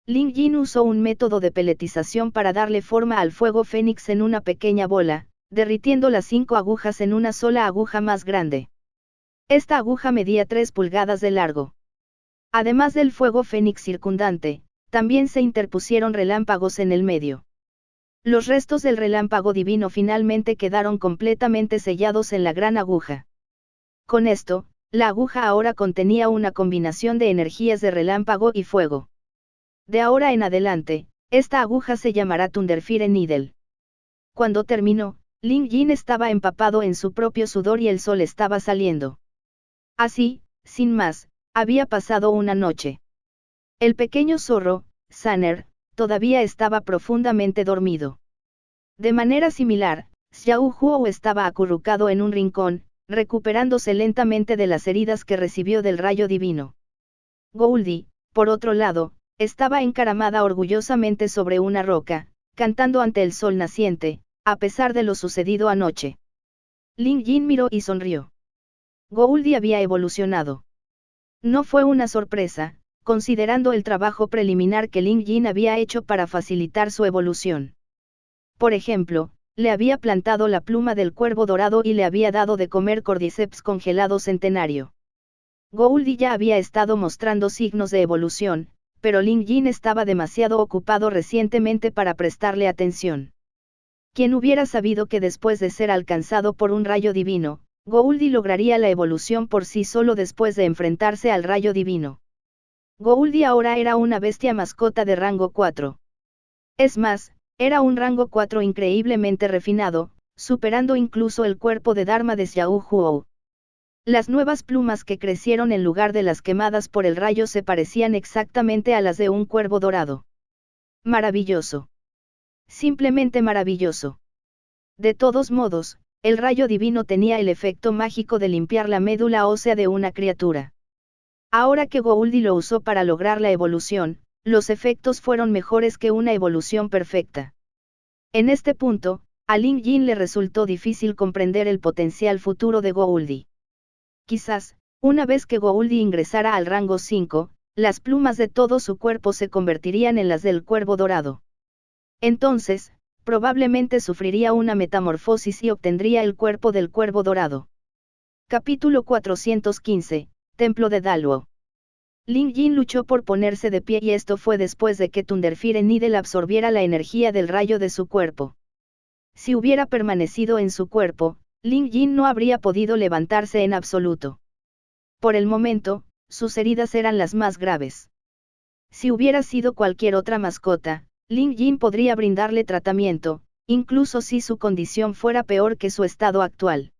[SPEAKER 1] Lin Jin usó un método de peletización para darle forma al fuego fénix en una pequeña bola, derritiendo las 5 agujas en una sola aguja más grande. Esta aguja medía 3 pulgadas de largo. Además del fuego fénix circundante, también se interpusieron relámpagos en el medio. Los restos del relámpago divino finalmente quedaron completamente sellados en la gran aguja. Con esto, la aguja ahora contenía una combinación de energías de relámpago y fuego. De ahora en adelante, esta aguja se llamará Thunderfire Needle. Cuando terminó, Lin Jin estaba empapado en su propio sudor y el sol estaba saliendo. Así, sin más, había pasado una noche. El pequeño zorro, Sanner, todavía estaba profundamente dormido. De manera similar, Xiao Huo estaba acurrucado en un rincón, recuperándose lentamente de las heridas que recibió del rayo divino. Goldie, por otro lado, estaba encaramada orgullosamente sobre una roca, cantando ante el sol naciente, a pesar de lo sucedido anoche. Lin Jin miró y sonrió. Goldie había evolucionado. No fue una sorpresa, considerando el trabajo preliminar que Lin Jin había hecho para facilitar su evolución. Por ejemplo, le había plantado la pluma del cuervo dorado y le había dado de comer cordyceps congelado centenario. Goldie ya había estado mostrando signos de evolución, pero Lin Jin estaba demasiado ocupado recientemente para prestarle atención. ¿Quién hubiera sabido que después de ser alcanzado por un rayo divino, Goldie lograría la evolución por sí solo después de enfrentarse al rayo divino? Goldie ahora era una bestia mascota de rango 4. Es más, era un rango 4 increíblemente refinado, superando incluso el cuerpo de Dharma de Xiao Huo. Las nuevas plumas que crecieron en lugar de las quemadas por el rayo se parecían exactamente a las de un cuervo dorado. Maravilloso. Simplemente maravilloso. De todos modos, el rayo divino tenía el efecto mágico de limpiar la médula ósea de una criatura. Ahora que Goldie lo usó para lograr la evolución, los efectos fueron mejores que una evolución perfecta. En este punto, a Lin Jin le resultó difícil comprender el potencial futuro de Goldie. Quizás, una vez que Gouldy ingresara al rango 5, las plumas de todo su cuerpo se convertirían en las del cuervo dorado. Entonces, probablemente sufriría una metamorfosis y obtendría el cuerpo del cuervo dorado. Capítulo 415, Templo de Daluo. Ling Jin luchó por ponerse de pie y esto fue después de que Thunderfire Needle absorbiera la energía del rayo de su cuerpo. Si hubiera permanecido en su cuerpo, Ling Jin no habría podido levantarse en absoluto. Por el momento, sus heridas eran las más graves. Si hubiera sido cualquier otra mascota, Ling Jin podría brindarle tratamiento, incluso si su condición fuera peor que su estado actual.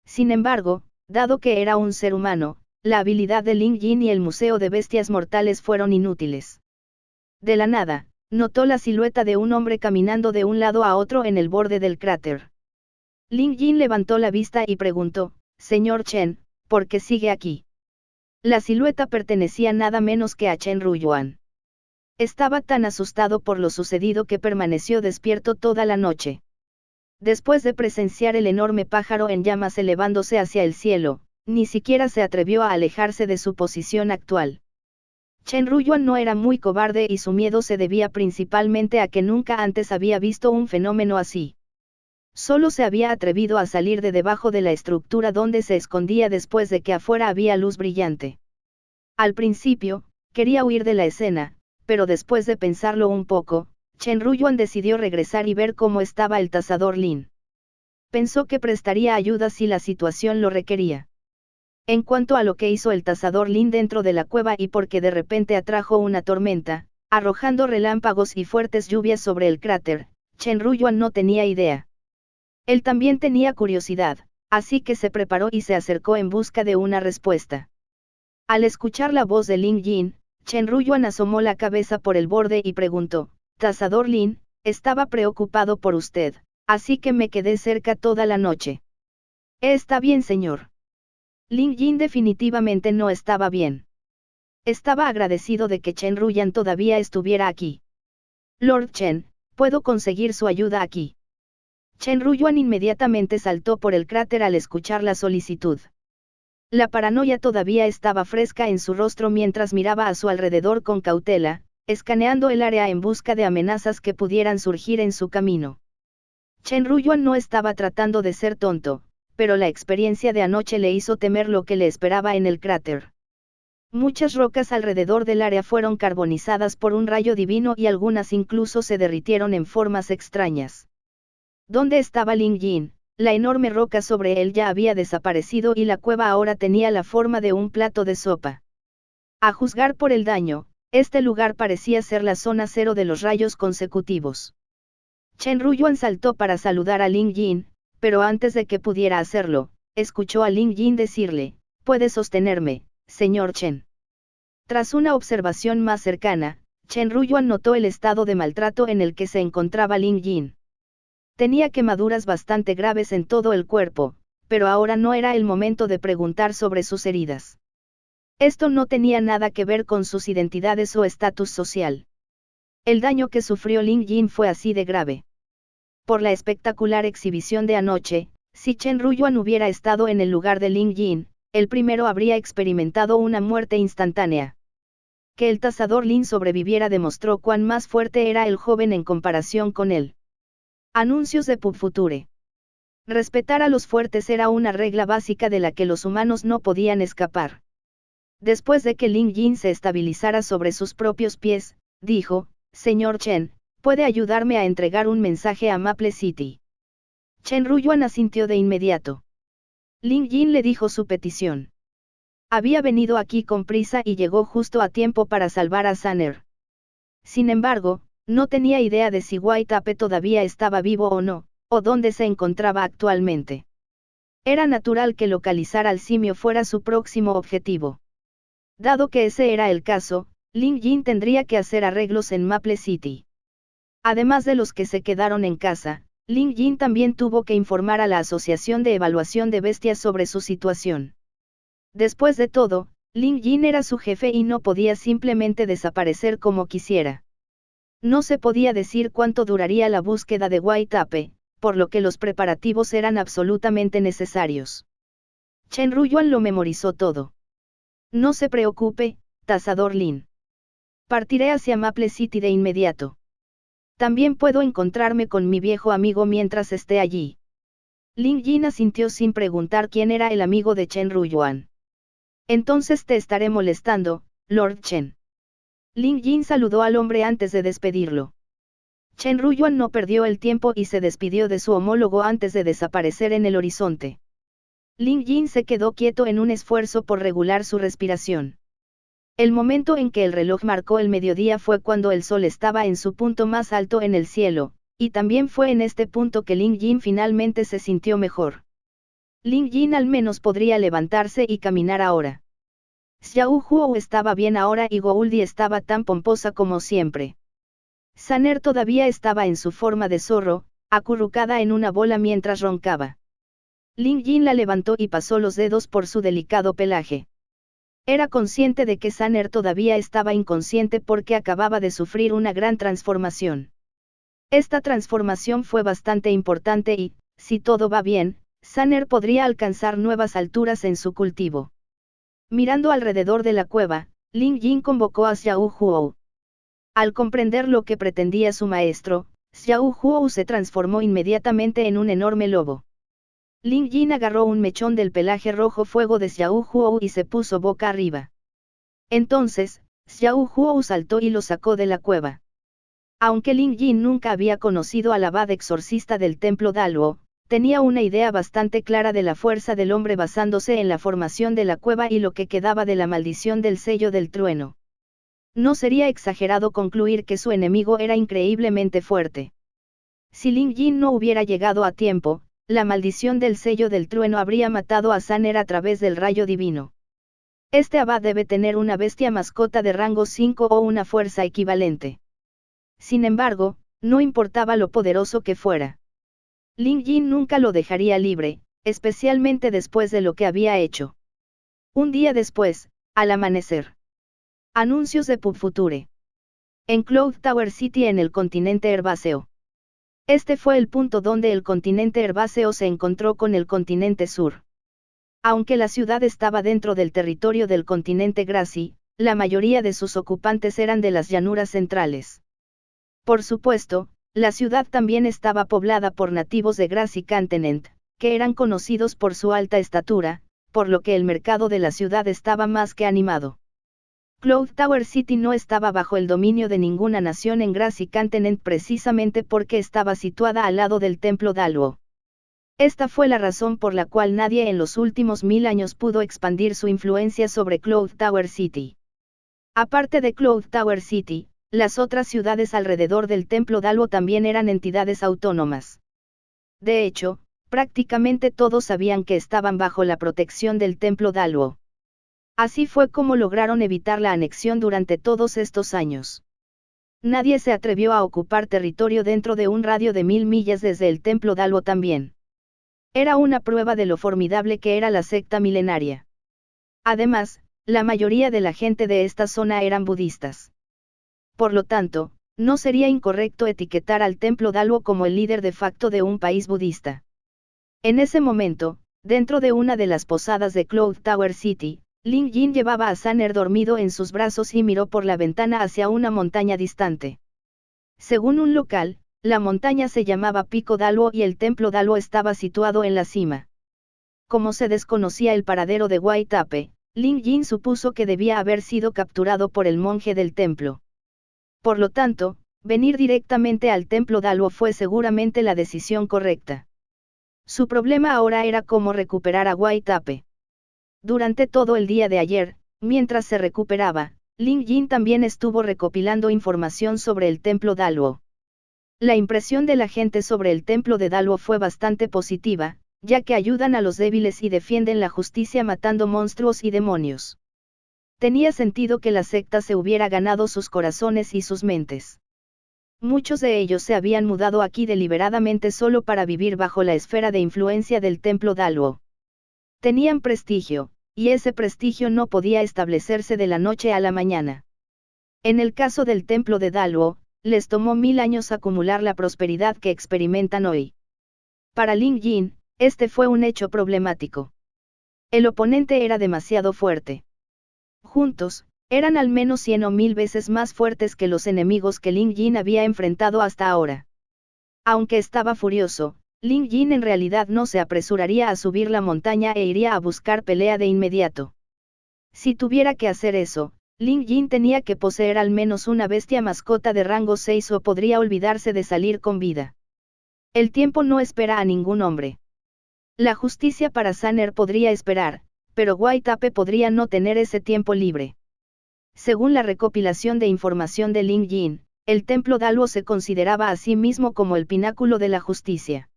[SPEAKER 1] Sin embargo, dado que era un ser humano, la habilidad de Ling Jin y el Museo de Bestias Mortales fueron inútiles. De la nada, notó la silueta de un hombre caminando de un lado a otro en el borde del cráter. Ling Jin levantó la vista y preguntó, «Señor Chen, ¿por qué sigue aquí?» La silueta pertenecía nada menos que a Chen Ruyuan. Estaba tan asustado por lo sucedido que permaneció despierto toda la noche. Después de presenciar el enorme pájaro en llamas elevándose hacia el cielo, ni siquiera se atrevió a alejarse de su posición actual. Chen Ruyuan no era muy cobarde y su miedo se debía principalmente a que nunca antes había visto un fenómeno así. Solo se había atrevido a salir de debajo de la estructura donde se escondía después de que afuera había luz brillante. Al principio, quería huir de la escena, pero después de pensarlo un poco, Chen Ruyuan decidió regresar y ver cómo estaba el Tasador Lin. Pensó que prestaría ayuda si la situación lo requería. En cuanto a lo que hizo el Tasador Lin dentro de la cueva y porque de repente atrajo una tormenta, arrojando relámpagos y fuertes lluvias sobre el cráter, Chen Ruyuan no tenía idea. Él también tenía curiosidad, así que se preparó y se acercó en busca de una respuesta. Al escuchar la voz de Ling Jin, Chen Ruyuan asomó la cabeza por el borde y preguntó, «Tasador Lin, estaba preocupado por usted, así que me quedé cerca toda la noche». «Está bien, señor». Ling Jin definitivamente no estaba bien. Estaba agradecido de que Chen Ruyuan todavía estuviera aquí. «Lord Chen, ¿puedo conseguir su ayuda aquí?» Chen Ruyuan inmediatamente saltó por el cráter al escuchar la solicitud. La paranoia todavía estaba fresca en su rostro mientras miraba a su alrededor con cautela, escaneando el área en busca de amenazas que pudieran surgir en su camino. Chen Ruyuan no estaba tratando de ser tonto, pero la experiencia de anoche le hizo temer lo que le esperaba en el cráter. Muchas rocas alrededor del área fueron carbonizadas por un rayo divino y algunas incluso se derritieron en formas extrañas. ¿Dónde estaba Ling Jin? La enorme roca sobre él ya había desaparecido y la cueva ahora tenía la forma de un plato de sopa. A juzgar por el daño, este lugar parecía ser la zona cero de los rayos consecutivos. Chen Ruyuan saltó para saludar a Ling Jin, pero antes de que pudiera hacerlo, escuchó a Ling Jin decirle, «Puede sostenerme, señor Chen». Tras una observación más cercana, Chen Ruyuan notó el estado de maltrato en el que se encontraba Ling Jin. Tenía quemaduras bastante graves en todo el cuerpo, pero ahora no era el momento de preguntar sobre sus heridas. Esto no tenía nada que ver con sus identidades o estatus social. El daño que sufrió Ling Jin fue así de grave. Por la espectacular exhibición de anoche, si Chen Ruyuan hubiera estado en el lugar de Ling Jin, el primero habría experimentado una muerte instantánea. Que el Tasador Lin sobreviviera demostró cuán más fuerte era el joven en comparación con él. Anuncios de PubFuture. Respetar a los fuertes era una regla básica de la que los humanos no podían escapar. Después de que Ling Jin se estabilizara sobre sus propios pies, dijo, «Señor Chen, ¿puede ayudarme a entregar un mensaje a Maple City?» Chen Ruyuan asintió de inmediato. Ling Jin le dijo su petición. Había venido aquí con prisa y llegó justo a tiempo para salvar a Sanner. Sin embargo, no tenía idea de si White Ape todavía estaba vivo o no, o dónde se encontraba actualmente. Era natural que localizar al simio fuera su próximo objetivo. Dado que ese era el caso, Ling Jin tendría que hacer arreglos en Maple City. Además de los que se quedaron en casa, Ling Jin también tuvo que informar a la Asociación de Evaluación de Bestias sobre su situación. Después de todo, Ling Jin era su jefe y no podía simplemente desaparecer como quisiera. No se podía decir cuánto duraría la búsqueda de White Ape, por lo que los preparativos eran absolutamente necesarios. Chen Ruyuan lo memorizó todo. No se preocupe, tasador Lin. Partiré hacia Maple City de inmediato. También puedo encontrarme con mi viejo amigo mientras esté allí. Lin Jin asintió sin preguntar quién era el amigo de Chen Ruyuan. Entonces te estaré molestando, Lord Chen. Lin Jin saludó al hombre antes de despedirlo. Chen Ruyuan no perdió el tiempo y se despidió de su homólogo antes de desaparecer en el horizonte. Lin Jin se quedó quieto en un esfuerzo por regular su respiración. El momento en que el reloj marcó el mediodía fue cuando el sol estaba en su punto más alto en el cielo, y también fue en este punto que Lin Jin finalmente se sintió mejor. Lin Jin al menos podría levantarse y caminar ahora. Xiao Huo estaba bien ahora y Gouldi estaba tan pomposa como siempre. Saner todavía estaba en su forma de zorro, acurrucada en una bola mientras roncaba. Lin Jin la levantó y pasó los dedos por su delicado pelaje. Era consciente de que Saner todavía estaba inconsciente porque acababa de sufrir una gran transformación. Esta transformación fue bastante importante y, si todo va bien, Saner podría alcanzar nuevas alturas en su cultivo. Mirando alrededor de la cueva, Lin Jin convocó a Xiao Huo. Al comprender lo que pretendía su maestro, Xiao Huo se transformó inmediatamente en un enorme lobo. Lin Jin agarró un mechón del pelaje rojo fuego de Xiao Huo y se puso boca arriba. Entonces, Xiao Huo saltó y lo sacó de la cueva. Aunque Lin Jin nunca había conocido al abad exorcista del templo Daluo, tenía una idea bastante clara de la fuerza del hombre basándose en la formación de la cueva y lo que quedaba de la maldición del sello del trueno. No sería exagerado concluir que su enemigo era increíblemente fuerte. Si Lin Jin no hubiera llegado a tiempo, la maldición del sello del trueno habría matado a Saner a través del rayo divino. Este abad debe tener una bestia mascota de rango 5 o una fuerza equivalente. Sin embargo, no importaba lo poderoso que fuera. Lin Jin nunca lo dejaría libre, especialmente después de lo que había hecho. Un día después, al amanecer. Anuncios de Pub Future. En Cloud Tower City en el continente herbáceo. Este fue el punto donde el continente herbáceo se encontró con el continente sur. Aunque la ciudad estaba dentro del territorio del continente Grassy, la mayoría de sus ocupantes eran de las llanuras centrales. Por supuesto, la ciudad también estaba poblada por nativos de Grassy Continent, que eran conocidos por su alta estatura, por lo que el mercado de la ciudad estaba más que animado. Cloud Tower City no estaba bajo el dominio de ninguna nación en Grassy Continent precisamente porque estaba situada al lado del templo Daluo. Esta fue la razón por la cual nadie en los últimos 1000 años pudo expandir su influencia sobre Cloud Tower City. Aparte de Cloud Tower City, las otras ciudades alrededor del templo Daluo también eran entidades autónomas. De hecho, prácticamente todos sabían que estaban bajo la protección del templo Daluo. Así fue como lograron evitar la anexión durante todos estos años. Nadie se atrevió a ocupar territorio dentro de un radio de 1000 millas desde el templo Daluo también. Era una prueba de lo formidable que era la secta milenaria. Además, la mayoría de la gente de esta zona eran budistas. Por lo tanto, no sería incorrecto etiquetar al templo Daluo como el líder de facto de un país budista. En ese momento, dentro de una de las posadas de Cloud Tower City, Lin Jin llevaba a Saner dormido en sus brazos y miró por la ventana hacia una montaña distante. Según un local, la montaña se llamaba Pico Daluo y el templo Daluo estaba situado en la cima. Como se desconocía el paradero de Waitape, Lin Jin supuso que debía haber sido capturado por el monje del templo. Por lo tanto, venir directamente al templo Daluo fue seguramente la decisión correcta. Su problema ahora era cómo recuperar a Waitape. Durante todo el día de ayer, mientras se recuperaba, Lin Jin también estuvo recopilando información sobre el templo Daluo. La impresión de la gente sobre el templo de Daluo fue bastante positiva, ya que ayudan a los débiles y defienden la justicia matando monstruos y demonios. Tenía sentido que la secta se hubiera ganado sus corazones y sus mentes. Muchos de ellos se habían mudado aquí deliberadamente solo para vivir bajo la esfera de influencia del templo Daluo. Tenían prestigio, y ese prestigio no podía establecerse de la noche a la mañana. En el caso del templo de Daluo, les tomó 1000 años acumular la prosperidad que experimentan hoy. Para Lin Jin, este fue un hecho problemático. El oponente era demasiado fuerte. Juntos, eran al menos 100 o 1000 veces más fuertes que los enemigos que Lin Jin había enfrentado hasta ahora. Aunque estaba furioso, Lin Jin en realidad no se apresuraría a subir la montaña e iría a buscar pelea de inmediato. Si tuviera que hacer eso, Lin Jin tenía que poseer al menos una bestia mascota de rango 6 o podría olvidarse de salir con vida. El tiempo no espera a ningún hombre. La justicia para Sanner podría esperar, pero White podría no tener ese tiempo libre. Según la recopilación de información de Lin Jin, el templo Daluo se consideraba a sí mismo como el pináculo de la justicia.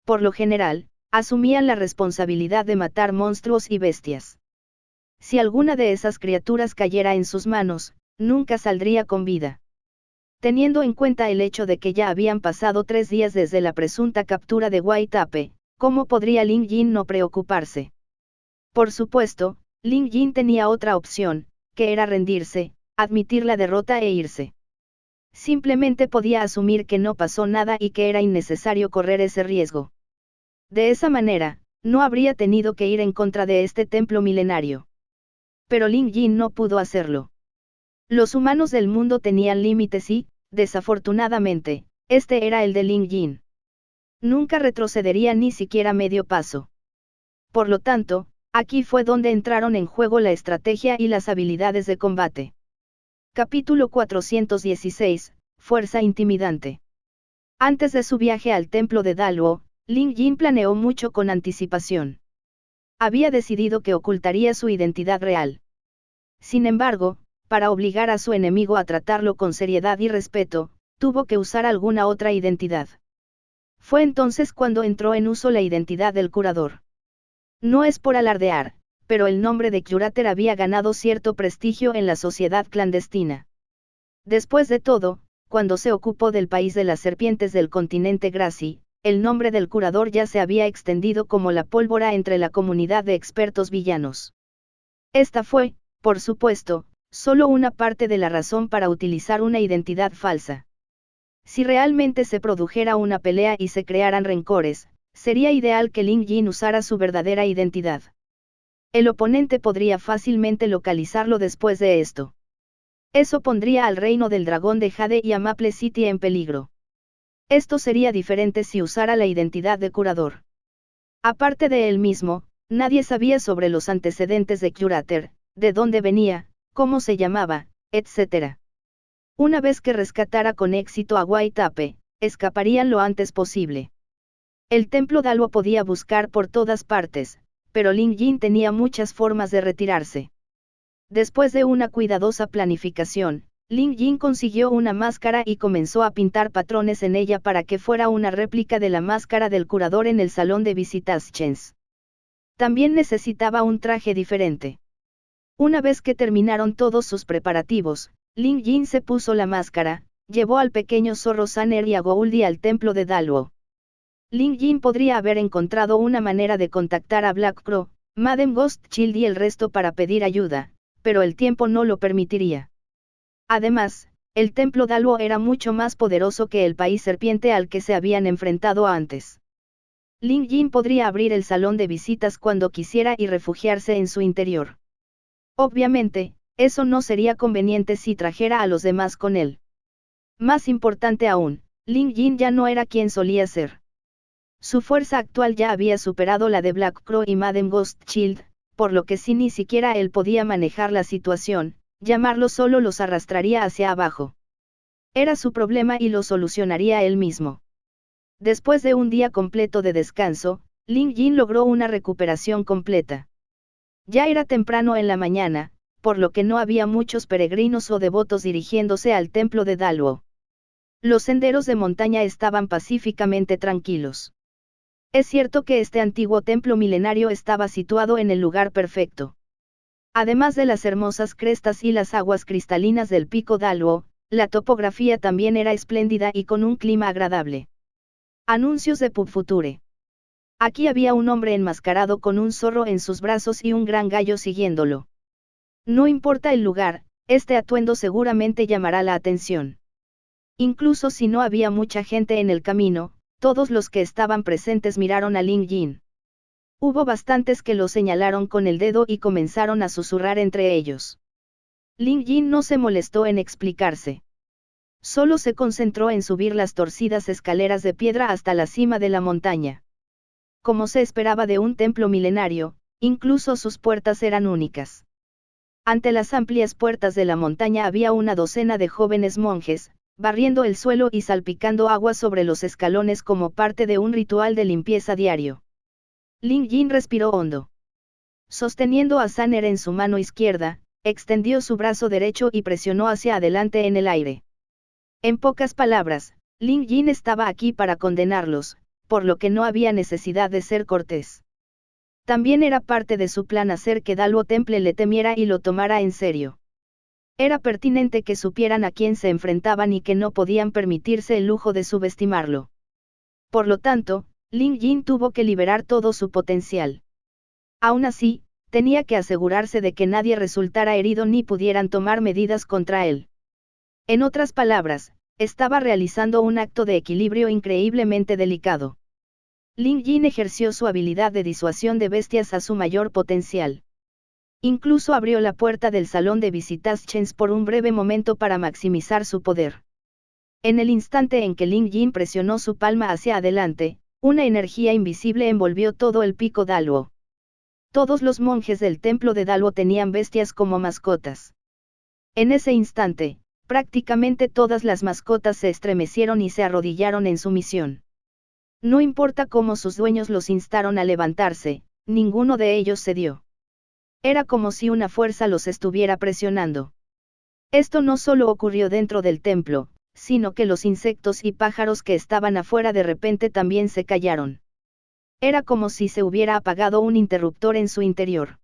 [SPEAKER 1] Por lo general, asumían la responsabilidad de matar monstruos y bestias. Si alguna de esas criaturas cayera en sus manos, nunca saldría con vida. Teniendo en cuenta el hecho de que ya habían pasado 3 días desde la presunta captura de White, ¿cómo podría Lin Jin no preocuparse? Por supuesto, Lin Jin tenía otra opción, que era rendirse, admitir la derrota e irse. Simplemente podía asumir que no pasó nada y que era innecesario correr ese riesgo. De esa manera, no habría tenido que ir en contra de este templo milenario. Pero Lin Jin no pudo hacerlo. Los humanos del mundo tenían límites y, desafortunadamente, este era el de Lin Jin. Nunca retrocedería ni siquiera medio paso. Por lo tanto, aquí fue donde entraron en juego la estrategia y las habilidades de combate. Capítulo 416, Fuerza intimidante. Antes de su viaje al templo de Daluo, Lin Jin planeó mucho con anticipación. Había decidido que ocultaría su identidad real. Sin embargo, para obligar a su enemigo a tratarlo con seriedad y respeto, tuvo que usar alguna otra identidad. Fue entonces cuando entró en uso la identidad del curador. No es por alardear, pero el nombre de Curator había ganado cierto prestigio en la sociedad clandestina. Después de todo, cuando se ocupó del país de las serpientes del continente Gracie, el nombre del curador ya se había extendido como la pólvora entre la comunidad de expertos villanos. Esta fue, por supuesto, solo una parte de la razón para utilizar una identidad falsa. Si realmente se produjera una pelea y se crearan rencores, sería ideal que Lin Jin usara su verdadera identidad. El oponente podría fácilmente localizarlo después de esto. Eso pondría al reino del dragón de Jade y a Maple City en peligro. Esto sería diferente si usara la identidad de curador. Aparte de él mismo, nadie sabía sobre los antecedentes de Curator, de dónde venía, cómo se llamaba, etc. Una vez que rescatara con éxito a White, escaparían lo antes posible. El templo Daluo podía buscar por todas partes, pero Lin Jin tenía muchas formas de retirarse. Después de una cuidadosa planificación, Lin Jin consiguió una máscara y comenzó a pintar patrones en ella para que fuera una réplica de la máscara del curador en el salón de visitations. También necesitaba un traje diferente. Una vez que terminaron todos sus preparativos, Lin Jin se puso la máscara, llevó al pequeño zorro Sanner y a Gouldi al templo de Daluo. Lin Jin podría haber encontrado una manera de contactar a Black Crow, Madame Ghostchild y el resto para pedir ayuda, pero el tiempo no lo permitiría. Además, el templo Daluo era mucho más poderoso que el país serpiente al que se habían enfrentado antes. Lin Jin podría abrir el salón de visitas cuando quisiera y refugiarse en su interior. Obviamente, eso no sería conveniente si trajera a los demás con él. Más importante aún, Lin Jin ya no era quien solía ser. Su fuerza actual ya había superado la de Black Crow y Madame Ghostchild, por lo que si ni siquiera él podía manejar la situación, llamarlo solo los arrastraría hacia abajo. Era su problema y lo solucionaría él mismo. Después de un día completo de descanso, Lin Jin logró una recuperación completa. Ya era temprano en la mañana, por lo que no había muchos peregrinos o devotos dirigiéndose al templo de Daluo. Los senderos de montaña estaban pacíficamente tranquilos. Es cierto que este antiguo templo milenario estaba situado en el lugar perfecto. Además de las hermosas crestas y las aguas cristalinas del pico Daluo, la topografía también era espléndida y con un clima agradable. Anuncios de Pub Future. Aquí había un hombre enmascarado con un zorro en sus brazos y un gran gallo siguiéndolo. No importa el lugar, este atuendo seguramente llamará la atención. Incluso si no había mucha gente en el camino, todos los que estaban presentes miraron a Lin Jin. Hubo bastantes que lo señalaron con el dedo y comenzaron a susurrar entre ellos. Ling Yin no se molestó en explicarse. Solo se concentró en subir las torcidas escaleras de piedra hasta la cima de la montaña. Como se esperaba de un templo milenario, incluso sus puertas eran únicas. Ante las amplias puertas de la montaña había una docena de jóvenes monjes, barriendo el suelo y salpicando agua sobre los escalones como parte de un ritual de limpieza diario. Ling Yin respiró hondo. Sosteniendo a Sanner en su mano izquierda, extendió su brazo derecho y presionó hacia adelante en el aire. En pocas palabras, Ling Yin estaba aquí para condenarlos, por lo que no había necesidad de ser cortés. También era parte de su plan hacer que Daluo Temple le temiera y lo tomara en serio. Era pertinente que supieran a quién se enfrentaban y que no podían permitirse el lujo de subestimarlo. Por lo tanto, Ling Yin tuvo que liberar todo su potencial. Aún así, tenía que asegurarse de que nadie resultara herido ni pudieran tomar medidas contra él. En otras palabras, estaba realizando un acto de equilibrio increíblemente delicado. Ling Yin ejerció su habilidad de disuasión de bestias a su mayor potencial. Incluso abrió la puerta del salón de visitas Chens por un breve momento para maximizar su poder. En el instante en que Ling Yin presionó su palma hacia adelante, una energía invisible envolvió todo el pico Daluo. Todos los monjes del templo de Daluo tenían bestias como mascotas. En ese instante, prácticamente todas las mascotas se estremecieron y se arrodillaron en sumisión. No importa cómo sus dueños los instaron a levantarse, ninguno de ellos cedió. Era como si una fuerza los estuviera presionando. Esto no solo ocurrió dentro del templo, sino que los insectos y pájaros que estaban afuera de repente también se callaron. Era como si se hubiera apagado un interruptor en su interior.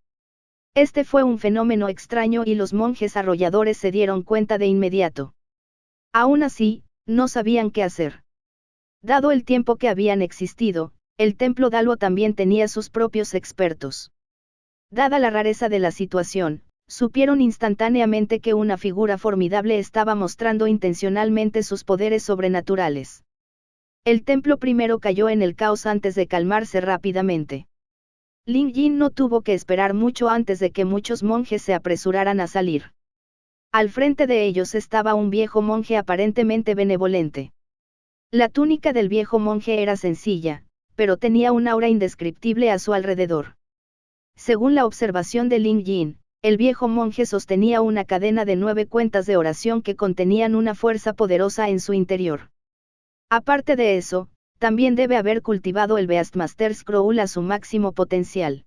[SPEAKER 1] Este fue un fenómeno extraño y los monjes arrolladores se dieron cuenta de inmediato. Aún así, no sabían qué hacer. Dado el tiempo que habían existido, el templo Daluo también tenía sus propios expertos. Dada la rareza de la situación, supieron instantáneamente que una figura formidable estaba mostrando intencionalmente sus poderes sobrenaturales. El templo primero cayó en el caos antes de calmarse rápidamente. Ling Yin no tuvo que esperar mucho antes de que muchos monjes se apresuraran a salir. Al frente de ellos estaba un viejo monje aparentemente benevolente. La túnica del viejo monje era sencilla, pero tenía un aura indescriptible a su alrededor. Según la observación de Ling Yin, el viejo monje sostenía una cadena de 9 cuentas de oración que contenían una fuerza poderosa en su interior. Aparte de eso, también debe haber cultivado el Beastmaster Scroll a su máximo potencial.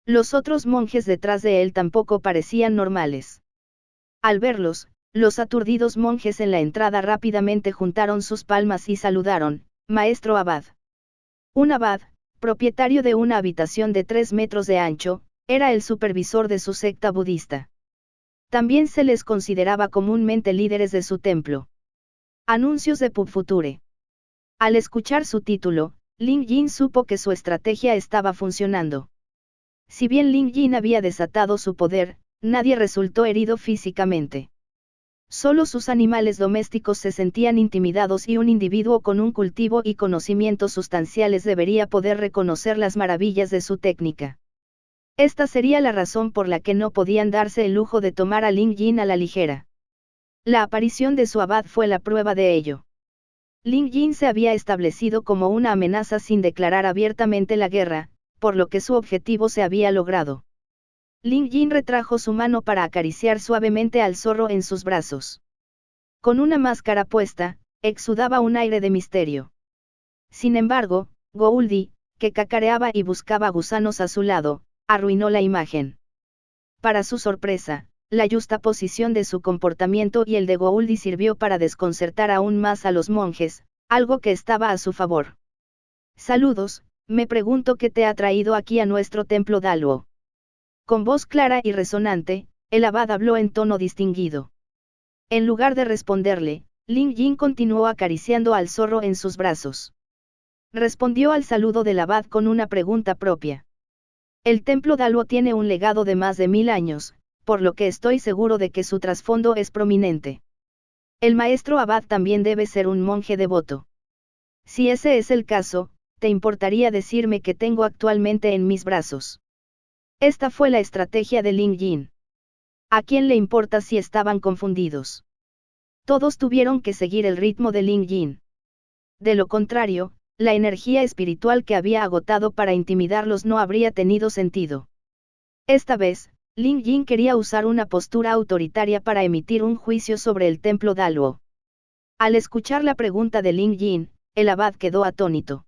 [SPEAKER 1] Los otros monjes detrás de él tampoco parecían normales. Al verlos, los aturdidos monjes en la entrada rápidamente juntaron sus palmas y saludaron, Maestro Abad. Un abad, propietario de una habitación de 3 metros de ancho, era el supervisor de su secta budista. También se les consideraba comúnmente líderes de su templo. Anuncios de Pub Future. Al escuchar su título, Ling Yin supo que su estrategia estaba funcionando. Si bien Ling Yin había desatado su poder, nadie resultó herido físicamente. Solo sus animales domésticos se sentían intimidados y un individuo con un cultivo y conocimientos sustanciales debería poder reconocer las maravillas de su técnica. Esta sería la razón por la que no podían darse el lujo de tomar a Ling Yin a la ligera. La aparición de su abad fue la prueba de ello. Ling Yin se había establecido como una amenaza sin declarar abiertamente la guerra, por lo que su objetivo se había logrado. Ling Yin retrajo su mano para acariciar suavemente al zorro en sus brazos. Con una máscara puesta, exudaba un aire de misterio. Sin embargo, Gouldi, que cacareaba y buscaba gusanos a su lado, arruinó la imagen. Para su sorpresa, la yuxtaposición de su comportamiento y el de Gouldi sirvió para desconcertar aún más a los monjes, algo que estaba a su favor. Saludos, me pregunto qué te ha traído aquí a nuestro templo Daluo. Con voz clara y resonante, el abad habló en tono distinguido. En lugar de responderle, Ling Yin continuó acariciando al zorro en sus brazos. Respondió al saludo del abad con una pregunta propia. El templo Daluo tiene un legado de más de 1000 años, por lo que estoy seguro de que su trasfondo es prominente. El maestro abad también debe ser un monje devoto. Si ese es el caso, ¿te importaría decirme qué tengo actualmente en mis brazos? Esta fue la estrategia de Lin Jin. ¿A quién le importa si estaban confundidos? Todos tuvieron que seguir el ritmo de Lin Jin. De lo contrario, la energía espiritual que había agotado para intimidarlos no habría tenido sentido. Esta vez, Lin Jin quería usar una postura autoritaria para emitir un juicio sobre el templo Daluo. Al escuchar la pregunta de Lin Jin, el abad quedó atónito.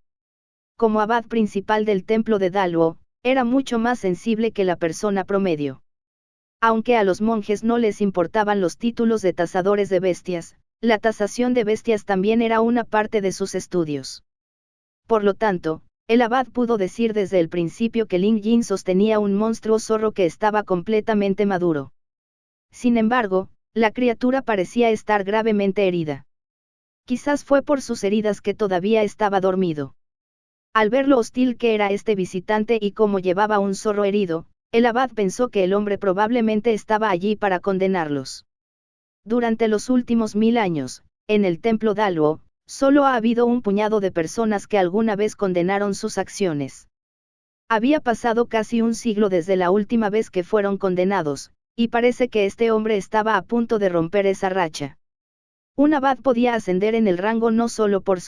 [SPEAKER 1] Como abad principal del templo de Daluo, era mucho más sensible que la persona promedio. Aunque a los monjes no les importaban los títulos de tasadores de bestias, la tasación de bestias también era una parte de sus estudios. Por lo tanto, el abad pudo decir desde el principio que Lin Jin sostenía un monstruo zorro que estaba completamente maduro. Sin embargo, la criatura parecía estar gravemente herida. Quizás fue por sus heridas que todavía estaba dormido. Al ver lo hostil que era este visitante y cómo llevaba un zorro herido, el abad pensó que el hombre probablemente estaba allí para condenarlos. Durante los últimos 1000 años, en el templo Daluo, solo ha habido un puñado de personas que alguna vez condenaron sus acciones. Había pasado casi un siglo desde la última vez que fueron condenados, y parece que este hombre estaba a punto de romper esa racha. Un abad podía ascender en el rango no solo por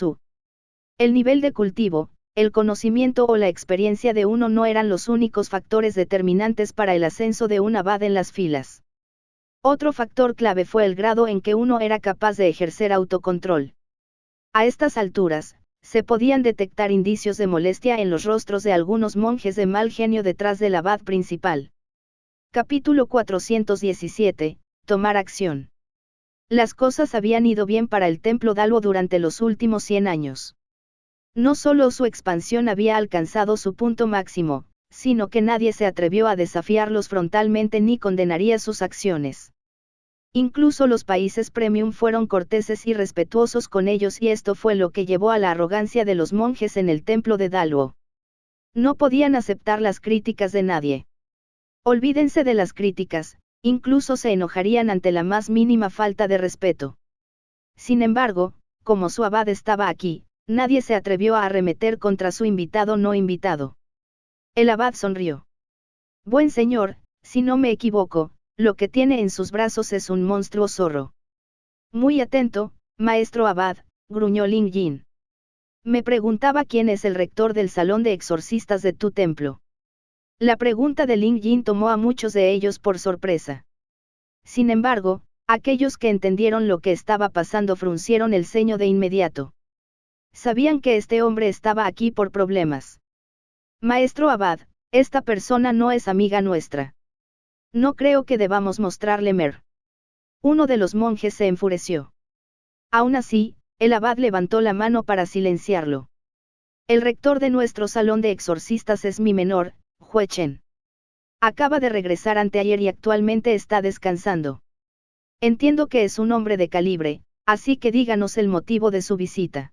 [SPEAKER 1] el nivel de cultivo, el conocimiento o la experiencia de uno no eran los únicos factores determinantes para el ascenso de un abad en las filas. Otro factor clave fue el grado en que uno era capaz de ejercer autocontrol. A estas alturas, se podían detectar indicios de molestia en los rostros de algunos monjes de mal genio detrás del abad principal. Capítulo 417, Tomar acción. Las cosas habían ido bien para el templo Daluo durante los últimos 100 años. No solo su expansión había alcanzado su punto máximo, sino que nadie se atrevió a desafiarlos frontalmente ni condenaría sus acciones. Incluso los países premium fueron corteses y respetuosos con ellos y esto fue lo que llevó a la arrogancia de los monjes en el templo de Daluo. No podían aceptar las críticas de nadie. Olvídense de las críticas, incluso se enojarían ante la más mínima falta de respeto. Sin embargo, como su abad estaba aquí, nadie se atrevió a arremeter contra su invitado no invitado. El abad sonrió. Buen señor, si no me equivoco, lo que tiene en sus brazos es un monstruo zorro. Muy atento, maestro abad, gruñó Lin Jin. Me preguntaba quién es el rector del salón de exorcistas de tu templo. La pregunta de Lin Jin tomó a muchos de ellos por sorpresa. Sin embargo, aquellos que entendieron lo que estaba pasando fruncieron el ceño de inmediato. Sabían que este hombre estaba aquí por problemas. Maestro abad, esta persona no es amiga nuestra. No creo que debamos mostrarle mer. Uno de los monjes se enfureció. Aún así, el abad levantó la mano para silenciarlo. El rector de nuestro salón de exorcistas es mi menor, Hue Chen. Acaba de regresar anteayer y actualmente está descansando. Entiendo que es un hombre de calibre, así que díganos el motivo de su visita.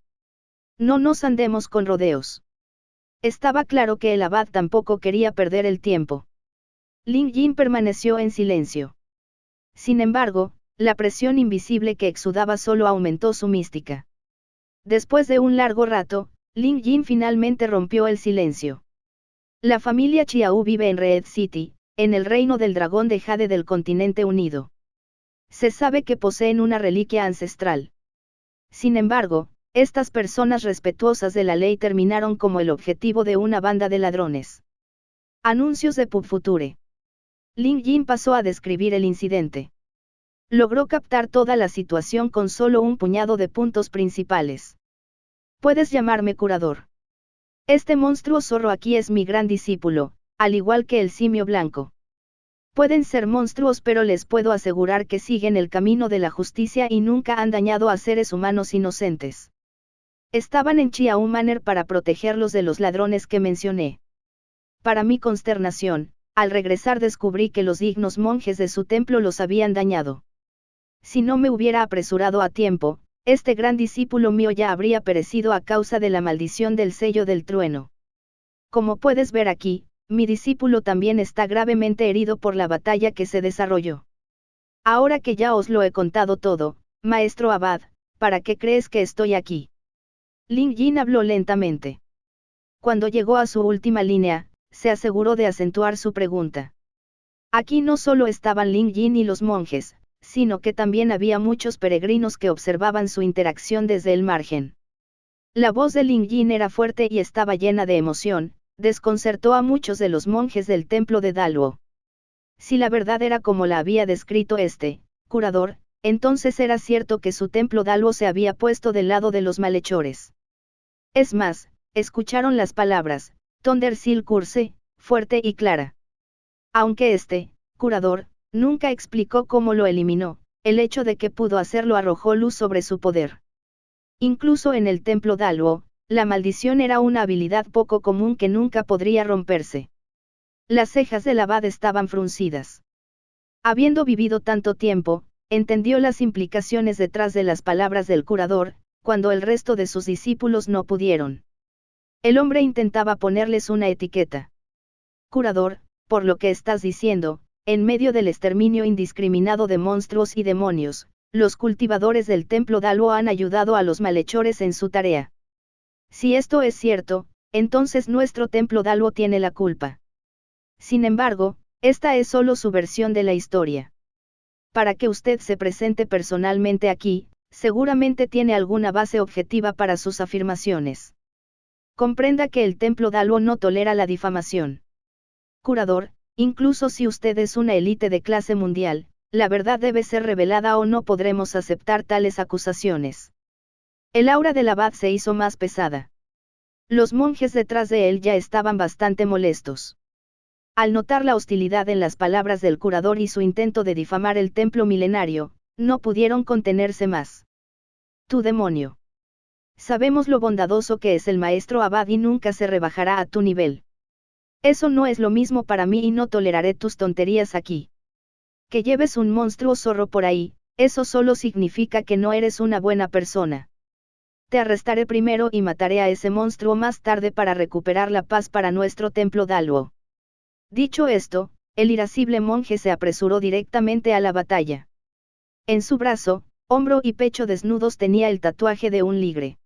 [SPEAKER 1] No nos andemos con rodeos. Estaba claro que el abad tampoco quería perder el tiempo. Lin Jin permaneció en silencio. Sin embargo, la presión invisible que exudaba solo aumentó su mística. Después de un largo rato, Lin Jin finalmente rompió el silencio. La familia Chiao vive en Red City, en el reino del dragón de Jade del continente unido. Se sabe que poseen una reliquia ancestral. Sin embargo, estas personas respetuosas de la ley terminaron como el objetivo de una banda de ladrones. Anuncios de PubFuture. Lin Jin pasó a describir el incidente. Logró captar toda la situación con solo un puñado de puntos principales. Puedes llamarme curador. Este monstruo zorro aquí es mi gran discípulo, al igual que el simio blanco. Pueden ser monstruos pero les puedo asegurar que siguen el camino de la justicia y nunca han dañado a seres humanos inocentes. Estaban en Chiao Manor para protegerlos de los ladrones que mencioné. Para mi consternación, al regresar descubrí que los dignos monjes de su templo los habían dañado. Si no me hubiera apresurado a tiempo, este gran discípulo mío ya habría perecido a causa de la maldición del sello del trueno. Como puedes ver aquí, mi discípulo también está gravemente herido por la batalla que se desarrolló. Ahora que ya os lo he contado todo, maestro abad, ¿para qué crees que estoy aquí? Lin Jin habló lentamente. Cuando llegó a su última línea, se aseguró de acentuar su pregunta. Aquí no solo estaban Ling Yin y los monjes, sino que también había muchos peregrinos que observaban su interacción desde el margen. La voz de Ling Yin era fuerte y estaba llena de emoción, desconcertó a muchos de los monjes del templo de Daluo. Si la verdad era como la había descrito este curador, entonces era cierto que su templo Daluo se había puesto del lado de los malhechores. Es más, escucharon las palabras, Thundersil Curse, fuerte y clara. Aunque este curador nunca explicó cómo lo eliminó, el hecho de que pudo hacerlo arrojó luz sobre su poder. Incluso en el templo Daluo, la maldición era una habilidad poco común que nunca podría romperse. Las cejas del abad estaban fruncidas. Habiendo vivido tanto tiempo, entendió las implicaciones detrás de las palabras del curador, cuando el resto de sus discípulos no pudieron. El hombre intentaba ponerles una etiqueta. Curador, por lo que estás diciendo, en medio del exterminio indiscriminado de monstruos y demonios, los cultivadores del templo Daluo han ayudado a los malhechores en su tarea. Si esto es cierto, entonces nuestro templo Daluo tiene la culpa. Sin embargo, esta es solo su versión de la historia. Para que usted se presente personalmente aquí, seguramente tiene alguna base objetiva para sus afirmaciones. Comprenda que el templo Daluo no tolera la difamación. Curador, incluso si usted es una élite de clase mundial, la verdad debe ser revelada o no podremos aceptar tales acusaciones. El aura del abad se hizo más pesada. Los monjes detrás de él ya estaban bastante molestos. Al notar la hostilidad en las palabras del curador y su intento de difamar el templo milenario, no pudieron contenerse más. Tu demonio. Sabemos lo bondadoso que es el maestro abad y nunca se rebajará a tu nivel. Eso no es lo mismo para mí y no toleraré tus tonterías aquí. Que lleves un monstruo zorro por ahí, eso solo significa que no eres una buena persona. Te arrestaré primero y mataré a ese monstruo más tarde para recuperar la paz para nuestro templo Daluo. Dicho esto, el irascible monje se apresuró directamente a la batalla. En su brazo, hombro y pecho desnudos tenía el tatuaje de un ligre.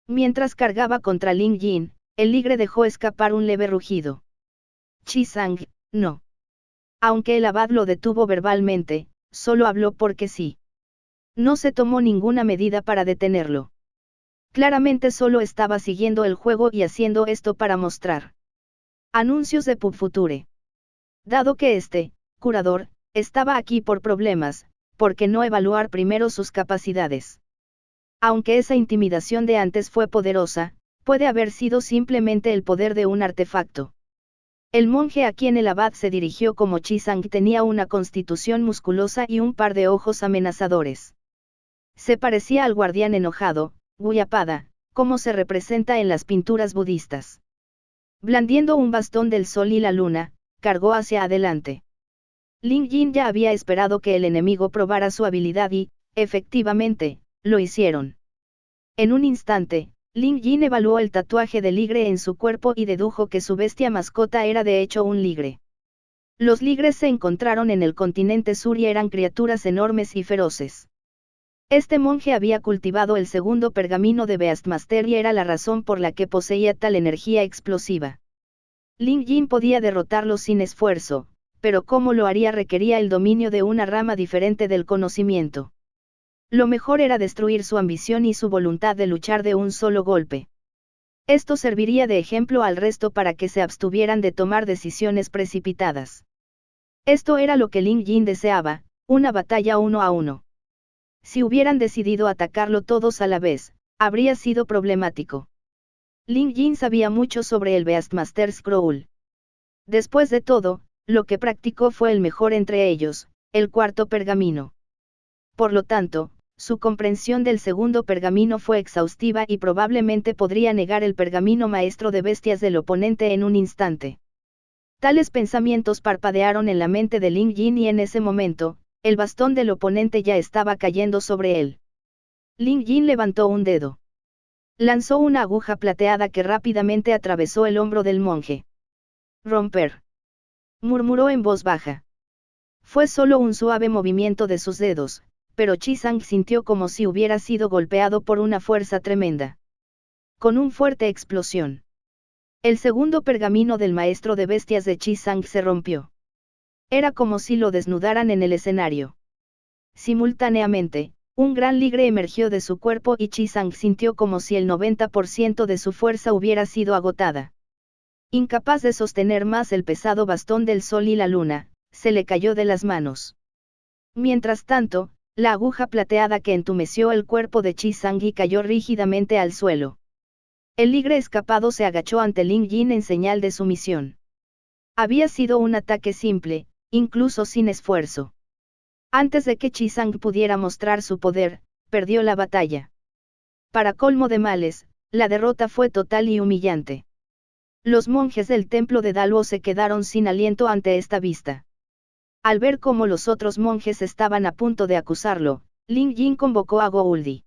[SPEAKER 1] Mientras cargaba contra Ling Yin, el ligre dejó escapar un leve rugido. Chi-sang, no. Aunque el abad lo detuvo verbalmente, solo habló porque sí. No se tomó ninguna medida para detenerlo. Claramente solo estaba siguiendo el juego y haciendo esto para mostrar anuncios de Pub Future. Dado que este curador estaba aquí por problemas, ¿por qué no evaluar primero sus capacidades? Aunque esa intimidación de antes fue poderosa, puede haber sido simplemente el poder de un artefacto. El monje a quien el abad se dirigió como Chi-sang tenía una constitución musculosa y un par de ojos amenazadores. Se parecía al guardián enojado, Guyapada, como se representa en las pinturas budistas. Blandiendo un bastón del sol y la luna, cargó hacia adelante. Ling Yin ya había esperado que el enemigo probara su habilidad y, efectivamente, lo hicieron. En un instante, Ling Yin evaluó el tatuaje de ligre en su cuerpo y dedujo que su bestia mascota era de hecho un ligre. Los ligres se encontraron en el continente sur y eran criaturas enormes y feroces. Este monje había cultivado el segundo pergamino de Beastmaster y era la razón por la que poseía tal energía explosiva. Ling Yin podía derrotarlo sin esfuerzo, pero cómo lo haría requería el dominio de una rama diferente del conocimiento. Lo mejor era destruir su ambición y su voluntad de luchar de un solo golpe. Esto serviría de ejemplo al resto para que se abstuvieran de tomar decisiones precipitadas. Esto era lo que Ling Yin deseaba, una batalla 1 a 1. Si hubieran decidido atacarlo todos a la vez, habría sido problemático. Ling Yin sabía mucho sobre el Beastmaster Scroll. Después de todo, lo que practicó fue el mejor entre ellos, el cuarto pergamino. Por lo tanto, su comprensión del segundo pergamino fue exhaustiva y probablemente podría negar el pergamino maestro de bestias del oponente en un instante. Tales pensamientos parpadearon en la mente de Ling Yin y en ese momento, el bastón del oponente ya estaba cayendo sobre él. Ling Yin levantó un dedo. Lanzó una aguja plateada que rápidamente atravesó el hombro del monje. Romper. Murmuró en voz baja. Fue solo un suave movimiento de sus dedos, pero Chi-sang sintió como si hubiera sido golpeado por una fuerza tremenda. Con una fuerte explosión. El segundo pergamino del maestro de bestias de Chi-Sang se rompió. Era como si lo desnudaran en el escenario. Simultáneamente, un gran ligre emergió de su cuerpo y Chi-Sang sintió como si el 90% de su fuerza hubiera sido agotada. Incapaz de sostener más el pesado bastón del sol y la luna, se le cayó de las manos. Mientras tanto, la aguja plateada que entumeció el cuerpo de Chi-Sang cayó rígidamente al suelo. El ligre escapado se agachó ante Lin Jin en señal de sumisión. Había sido un ataque simple, incluso sin esfuerzo. Antes de que Chi-Sang pudiera mostrar su poder, perdió la batalla. Para colmo de males, la derrota fue total y humillante. Los monjes del templo de Daluo se quedaron sin aliento ante esta vista. Al ver cómo los otros monjes estaban a punto de acusarlo, Lin Jin convocó a Gouldi.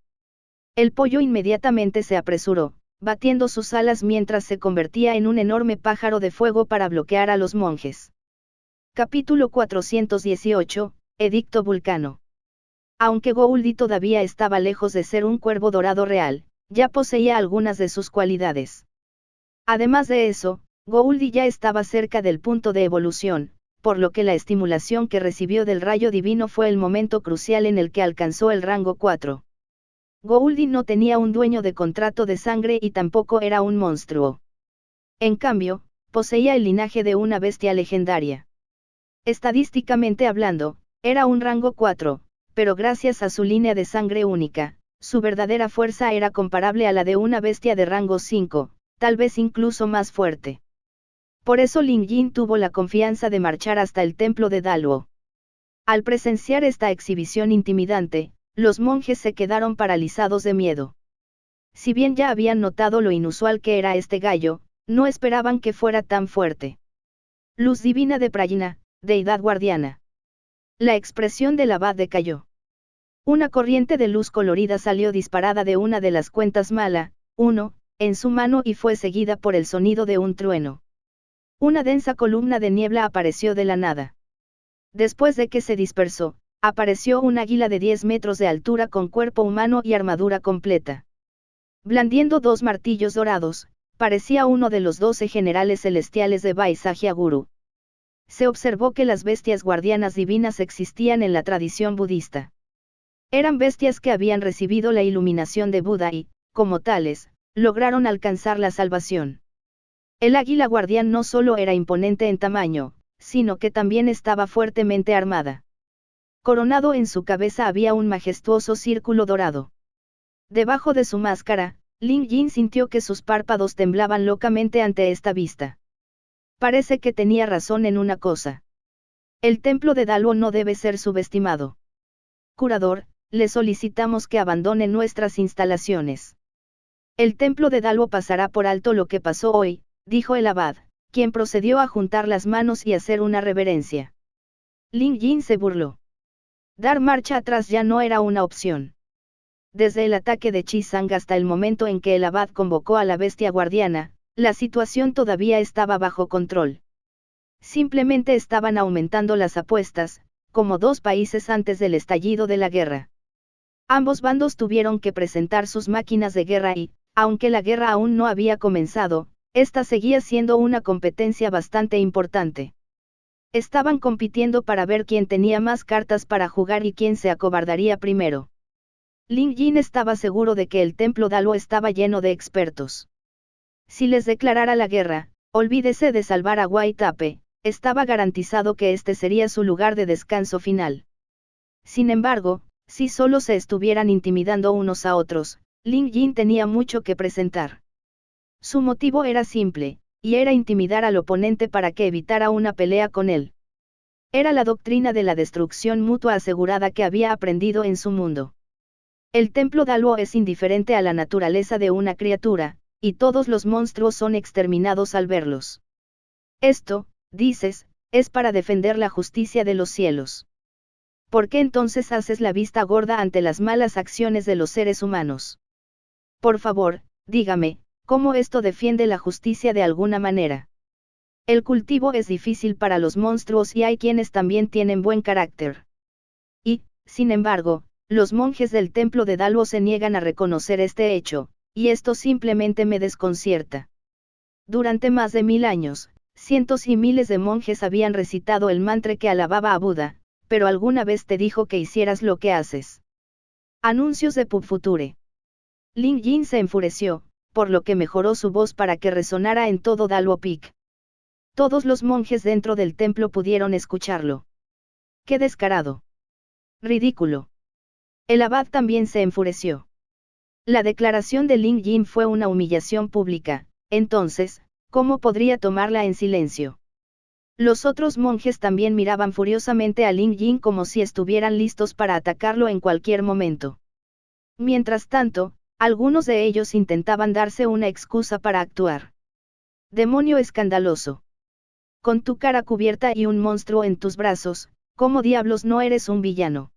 [SPEAKER 1] El pollo inmediatamente se apresuró, batiendo sus alas mientras se convertía en un enorme pájaro de fuego para bloquear a los monjes. Capítulo 418, Edicto Vulcano. Aunque Gouldi todavía estaba lejos de ser un cuervo dorado real, ya poseía algunas de sus cualidades. Además de eso, Gouldi ya estaba cerca del punto de evolución, por lo que la estimulación que recibió del rayo divino fue el momento crucial en el que alcanzó el rango 4. Gouldi no tenía un dueño de contrato de sangre y tampoco era un monstruo. En cambio, poseía el linaje de una bestia legendaria. Estadísticamente hablando, era un rango 4, pero gracias a su línea de sangre única, su verdadera fuerza era comparable a la de una bestia de rango 5, tal vez incluso más fuerte. Por eso Lin Jin tuvo la confianza de marchar hasta el templo de Daluo. Al presenciar esta exhibición intimidante, los monjes se quedaron paralizados de miedo. Si bien ya habían notado lo inusual que era este gallo, no esperaban que fuera tan fuerte. Luz divina de Prajna, deidad guardiana. La expresión del abad decayó. Una corriente de luz colorida salió disparada de una de las cuentas mala, en su mano y fue seguida por el sonido de un trueno. Una densa columna de niebla apareció de la nada. Después de que se dispersó, apareció un águila de 10 metros de altura con cuerpo humano y armadura completa. Blandiendo 2 martillos dorados, parecía uno de los 12 generales celestiales de Vaisajyaguru. Se observó que las bestias guardianas divinas existían en la tradición budista. Eran bestias que habían recibido la iluminación de Buda y, como tales, lograron alcanzar la salvación. El águila guardián no solo era imponente en tamaño, sino que también estaba fuertemente armada. Coronado en su cabeza había un majestuoso círculo dorado. Debajo de su máscara, Lin Jin sintió que sus párpados temblaban locamente ante esta vista. Parece que tenía razón en una cosa. El templo de Daluo no debe ser subestimado. Curador, le solicitamos que abandone nuestras instalaciones. El templo de Daluo pasará por alto lo que pasó hoy, dijo el abad, quien procedió a juntar las manos y hacer una reverencia. Lin Jin se burló. Dar marcha atrás ya no era una opción. Desde el ataque de Chi-Sang hasta el momento en que el abad convocó a la bestia guardiana, la situación todavía estaba bajo control. Simplemente estaban aumentando las apuestas, como 2 países antes del estallido de la guerra. Ambos bandos tuvieron que presentar sus máquinas de guerra y, aunque la guerra aún no había comenzado, esta seguía siendo una competencia bastante importante. Estaban compitiendo para ver quién tenía más cartas para jugar y quién se acobardaría primero. Lin Jin estaba seguro de que el templo Daluo estaba lleno de expertos. Si les declarara la guerra, olvídese de salvar a Waitape, estaba garantizado que este sería su lugar de descanso final. Sin embargo, si solo se estuvieran intimidando unos a otros, Lin Jin tenía mucho que presentar. Su motivo era simple, y era intimidar al oponente para que evitara una pelea con él. Era la doctrina de la destrucción mutua asegurada que había aprendido en su mundo. El templo Daluo es indiferente a la naturaleza de una criatura, y todos los monstruos son exterminados al verlos. Esto, dices, es para defender la justicia de los cielos. ¿Por qué entonces haces la vista gorda ante las malas acciones de los seres humanos? Por favor, dígame, ¿cómo esto defiende la justicia de alguna manera? El cultivo es difícil para los monstruos y hay quienes también tienen buen carácter. Y, sin embargo, los monjes del templo de Daluo se niegan a reconocer este hecho, y esto simplemente me desconcierta. Durante más de 1000 años, cientos y miles de monjes habían recitado el mantra que alababa a Buda, pero alguna vez te dijo que hicieras lo que haces. Anuncios de Pub Future. Ling Yin se enfureció, por lo que mejoró su voz para que resonara en todo Dalwo Peak. Todos los monjes dentro del templo pudieron escucharlo. ¡Qué descarado! ¡Ridículo! El abad también se enfureció. La declaración de Ling Yin fue una humillación pública, entonces, ¿cómo podría tomarla en silencio? Los otros monjes también miraban furiosamente a Ling Yin como si estuvieran listos para atacarlo en cualquier momento. Mientras tanto, algunos de ellos intentaban darse una excusa para actuar. Demonio escandaloso. Con tu cara cubierta y un monstruo en tus brazos, ¿cómo diablos no eres un villano?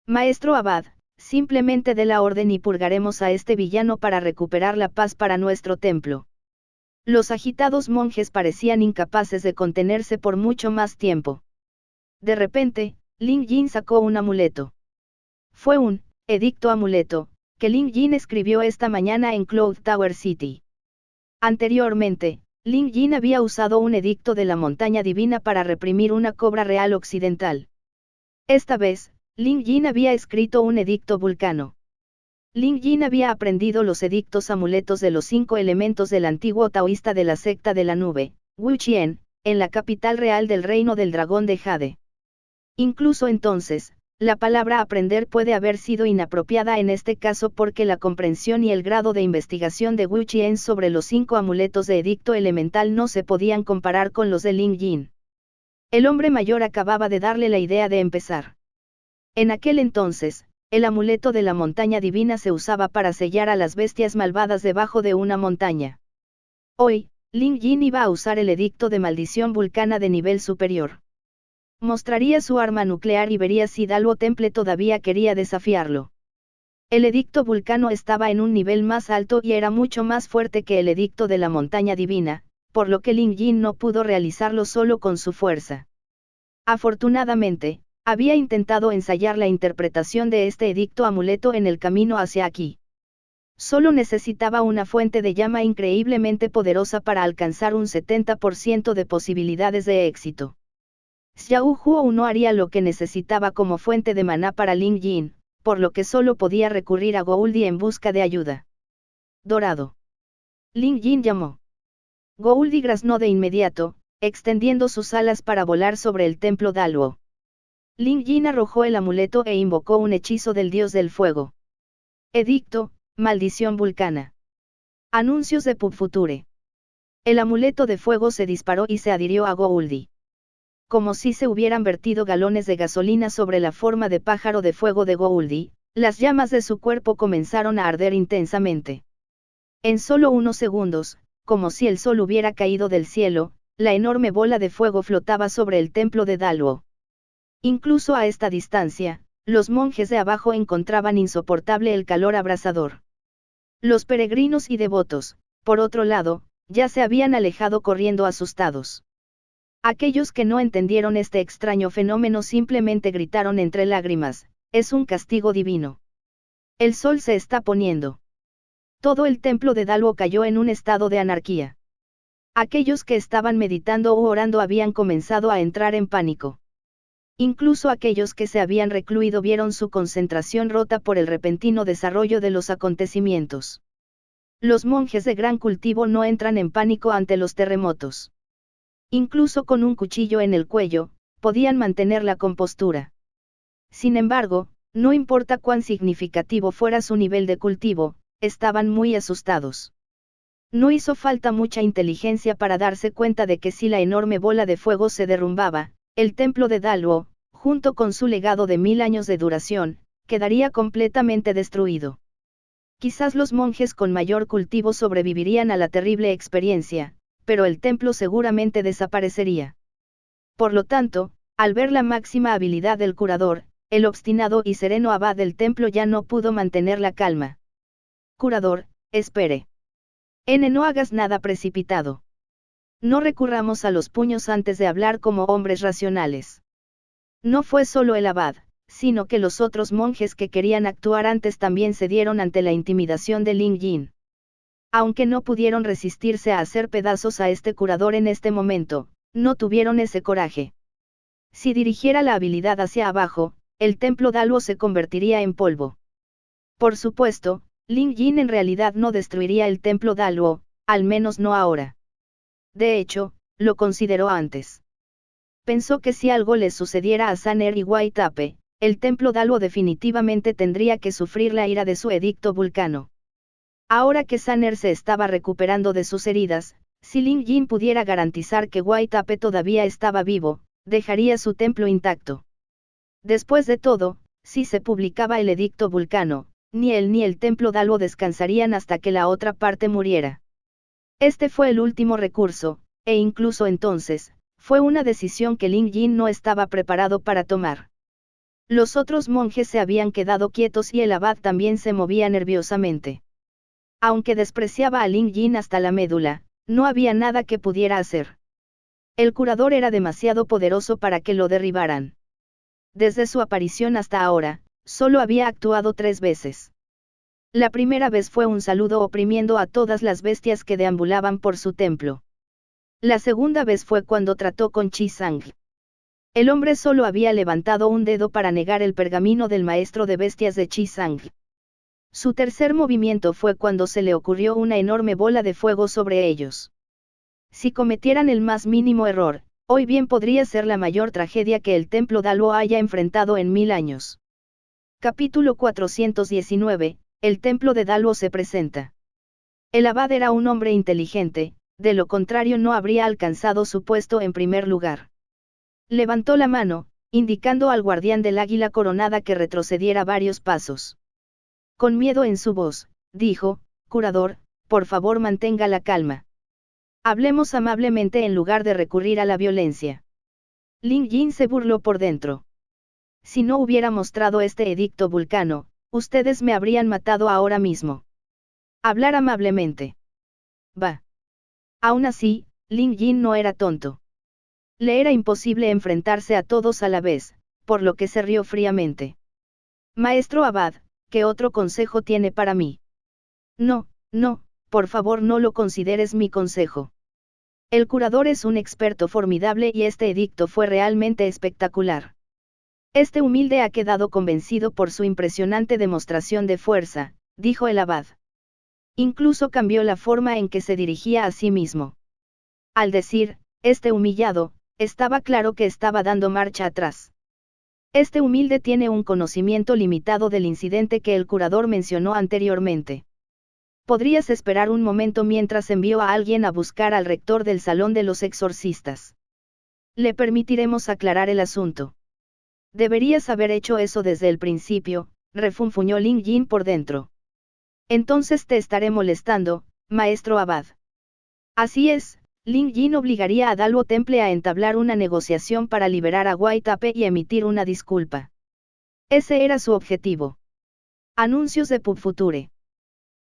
[SPEAKER 1] Maestro Abad, simplemente dé la orden y purgaremos a este villano para recuperar la paz para nuestro templo. Los agitados monjes parecían incapaces de contenerse por mucho más tiempo. De repente, Ling Yin sacó un amuleto. Fue un edicto amuleto, que Ling Yin escribió esta mañana en Cloud Tower City. Anteriormente, Ling Yin había usado un edicto de la montaña divina para reprimir una cobra real occidental. Esta vez, Ling Yin había escrito un edicto vulcano. Ling Yin había aprendido los edictos amuletos de los 5 elementos del antiguo taoísta de la secta de la nube, Wu Qian, en la capital real del reino del dragón de Jade. Incluso entonces, la palabra aprender puede haber sido inapropiada en este caso porque la comprensión y el grado de investigación de Wu Qian sobre los 5 amuletos de edicto elemental no se podían comparar con los de Ling Yin. El hombre mayor acababa de darle la idea de empezar. En aquel entonces, el amuleto de la montaña divina se usaba para sellar a las bestias malvadas debajo de una montaña. Hoy, Ling Yin iba a usar el edicto de maldición vulcana de nivel superior. Mostraría su arma nuclear y vería si Dalwo Temple todavía quería desafiarlo. El edicto vulcano estaba en un nivel más alto y era mucho más fuerte que el edicto de la montaña divina, por lo que Ling Yin no pudo realizarlo solo con su fuerza. Afortunadamente, había intentado ensayar la interpretación de este edicto amuleto en el camino hacia aquí. Solo necesitaba una fuente de llama increíblemente poderosa para alcanzar un 70% de posibilidades de éxito. Xiao Huo no haría lo que necesitaba como fuente de maná para Ling Yin, por lo que solo podía recurrir a Gouldi en busca de ayuda. Dorado. Ling Yin llamó. Gouldi graznó de inmediato, extendiendo sus alas para volar sobre el templo Dalwo. Ling Yin arrojó el amuleto e invocó un hechizo del dios del fuego. Edicto, maldición vulcana. Anuncios de Pub Future. El amuleto de fuego se disparó y se adhirió a Gouldi. Como si se hubieran vertido galones de gasolina sobre la forma de pájaro de fuego de Gouldi, las llamas de su cuerpo comenzaron a arder intensamente. En solo unos segundos, como si el sol hubiera caído del cielo, la enorme bola de fuego flotaba sobre el templo de Dalwo. Incluso a esta distancia, los monjes de abajo encontraban insoportable el calor abrasador. Los peregrinos y devotos, por otro lado, ya se habían alejado corriendo asustados. Aquellos que no entendieron este extraño fenómeno simplemente gritaron entre lágrimas, es un castigo divino. El sol se está poniendo. Todo el templo de Dalwo cayó en un estado de anarquía. Aquellos que estaban meditando u orando habían comenzado a entrar en pánico. Incluso aquellos que se habían recluido vieron su concentración rota por el repentino desarrollo de los acontecimientos. Los monjes de gran cultivo no entran en pánico ante los terremotos. Incluso con un cuchillo en el cuello, podían mantener la compostura. Sin embargo, no importa cuán significativo fuera su nivel de cultivo, estaban muy asustados. No hizo falta mucha inteligencia para darse cuenta de que si la enorme bola de fuego se derrumbaba, el templo de Dalwo, junto con su legado de 1000 años de duración, quedaría completamente destruido. Quizás los monjes con mayor cultivo sobrevivirían a la terrible experiencia, pero el templo seguramente desaparecería. Por lo tanto, al ver la máxima habilidad del curador, el obstinado y sereno abad del templo ya no pudo mantener la calma. Curador, espere. No hagas nada precipitado. No recurramos a los puños antes de hablar como hombres racionales. No fue solo el abad, sino que los otros monjes que querían actuar antes también cedieron ante la intimidación de Ling Yin. Aunque no pudieron resistirse a hacer pedazos a este curador en este momento, no tuvieron ese coraje. Si dirigiera la habilidad hacia abajo, el templo Daluo se convertiría en polvo. Por supuesto, Lin Jin en realidad no destruiría el templo Daluo, al menos no ahora. De hecho, lo consideró antes. Pensó que si algo les sucediera a Sanner y White-Ape, el templo Daluo definitivamente tendría que sufrir la ira de su edicto vulcano. Ahora que Sanner se estaba recuperando de sus heridas, si Lin Jin pudiera garantizar que White-Ape todavía estaba vivo, dejaría su templo intacto. Después de todo, si se publicaba el edicto vulcano, ni él ni el templo Daluo descansarían hasta que la otra parte muriera. Este fue el último recurso, e incluso entonces, fue una decisión que Lin Jin no estaba preparado para tomar. Los otros monjes se habían quedado quietos y el abad también se movía nerviosamente. Aunque despreciaba a Lin Jin hasta la médula, no había nada que pudiera hacer. El curador era demasiado poderoso para que lo derribaran. Desde su aparición hasta ahora, solo había actuado 3 veces. La primera vez fue un saludo oprimiendo a todas las bestias que deambulaban por su templo. La segunda vez fue cuando trató con Chi Sang. El hombre solo había levantado un dedo para negar el pergamino del maestro de bestias de Chi Sang. Su tercer movimiento fue cuando se le ocurrió una enorme bola de fuego sobre ellos. Si cometieran el más mínimo error, hoy bien podría ser la mayor tragedia que el templo Daluo haya enfrentado en 1000 años. Capítulo 419, el templo de Daluo se presenta. El abad era un hombre inteligente, de lo contrario no habría alcanzado su puesto en primer lugar. Levantó la mano, indicando al guardián del águila coronada que retrocediera varios pasos. Con miedo en su voz, dijo, curador, por favor mantenga la calma. Hablemos amablemente en lugar de recurrir a la violencia. Lin Jin se burló por dentro. Si no hubiera mostrado este edicto vulcano, ustedes me habrían matado ahora mismo. Hablar amablemente. Bah. Aún así, Lin Jin no era tonto. Le era imposible enfrentarse a todos a la vez, por lo que se rió fríamente. Maestro Abad, ¿qué otro consejo tiene para mí? No, por favor no lo consideres mi consejo. El curador es un experto formidable y este edicto fue realmente espectacular. Este humilde ha quedado convencido por su impresionante demostración de fuerza, dijo el abad. Incluso cambió la forma en que se dirigía a sí mismo. Al decir, este humillado, estaba claro que estaba dando marcha atrás. Este humilde tiene un conocimiento limitado del incidente que el curador mencionó anteriormente. Podrías esperar un momento mientras envió a alguien a buscar al rector del salón de los exorcistas. Le permitiremos aclarar el asunto. Deberías haber hecho eso desde el principio, refunfuñó Lin Jin por dentro. Entonces te estaré molestando, maestro abad. Así es, Lin Jin obligaría a Daluo Temple a entablar una negociación para liberar a White-Ape y emitir una disculpa. Ese era su objetivo. Anuncios de PubFuture.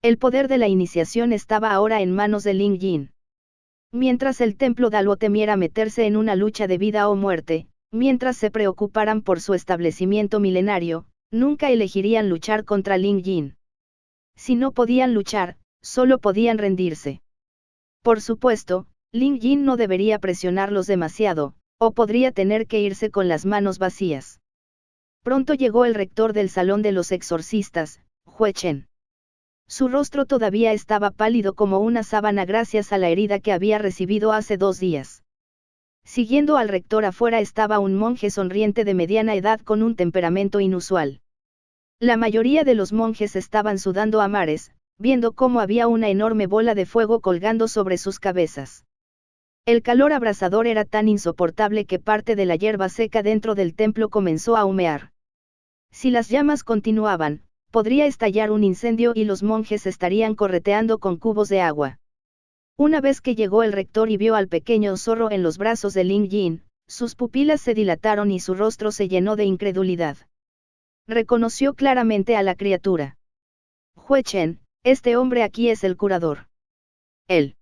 [SPEAKER 1] El poder de la iniciación estaba ahora en manos de Lin Jin. Mientras el templo Daluo temiera meterse en una lucha de vida o muerte, mientras se preocuparan por su establecimiento milenario, nunca elegirían luchar contra Lin Jin. Si no podían luchar, solo podían rendirse. Por supuesto, Lin Jin no debería presionarlos demasiado, o podría tener que irse con las manos vacías. Pronto llegó el rector del salón de los exorcistas, Hue Chen. Su rostro todavía estaba pálido como una sábana gracias a la herida que había recibido hace 2 días. Siguiendo al rector afuera estaba un monje sonriente de mediana edad con un temperamento inusual. La mayoría de los monjes estaban sudando a mares, viendo cómo había una enorme bola de fuego colgando sobre sus cabezas. El calor abrasador era tan insoportable que parte de la hierba seca dentro del templo comenzó a humear. Si las llamas continuaban, podría estallar un incendio y los monjes estarían correteando con cubos de agua. Una vez que llegó el rector y vio al pequeño zorro en los brazos de Lin Jin, sus pupilas se dilataron y su rostro se llenó de incredulidad. Reconoció claramente a la criatura. Hue Chen, este hombre aquí es el curador. Él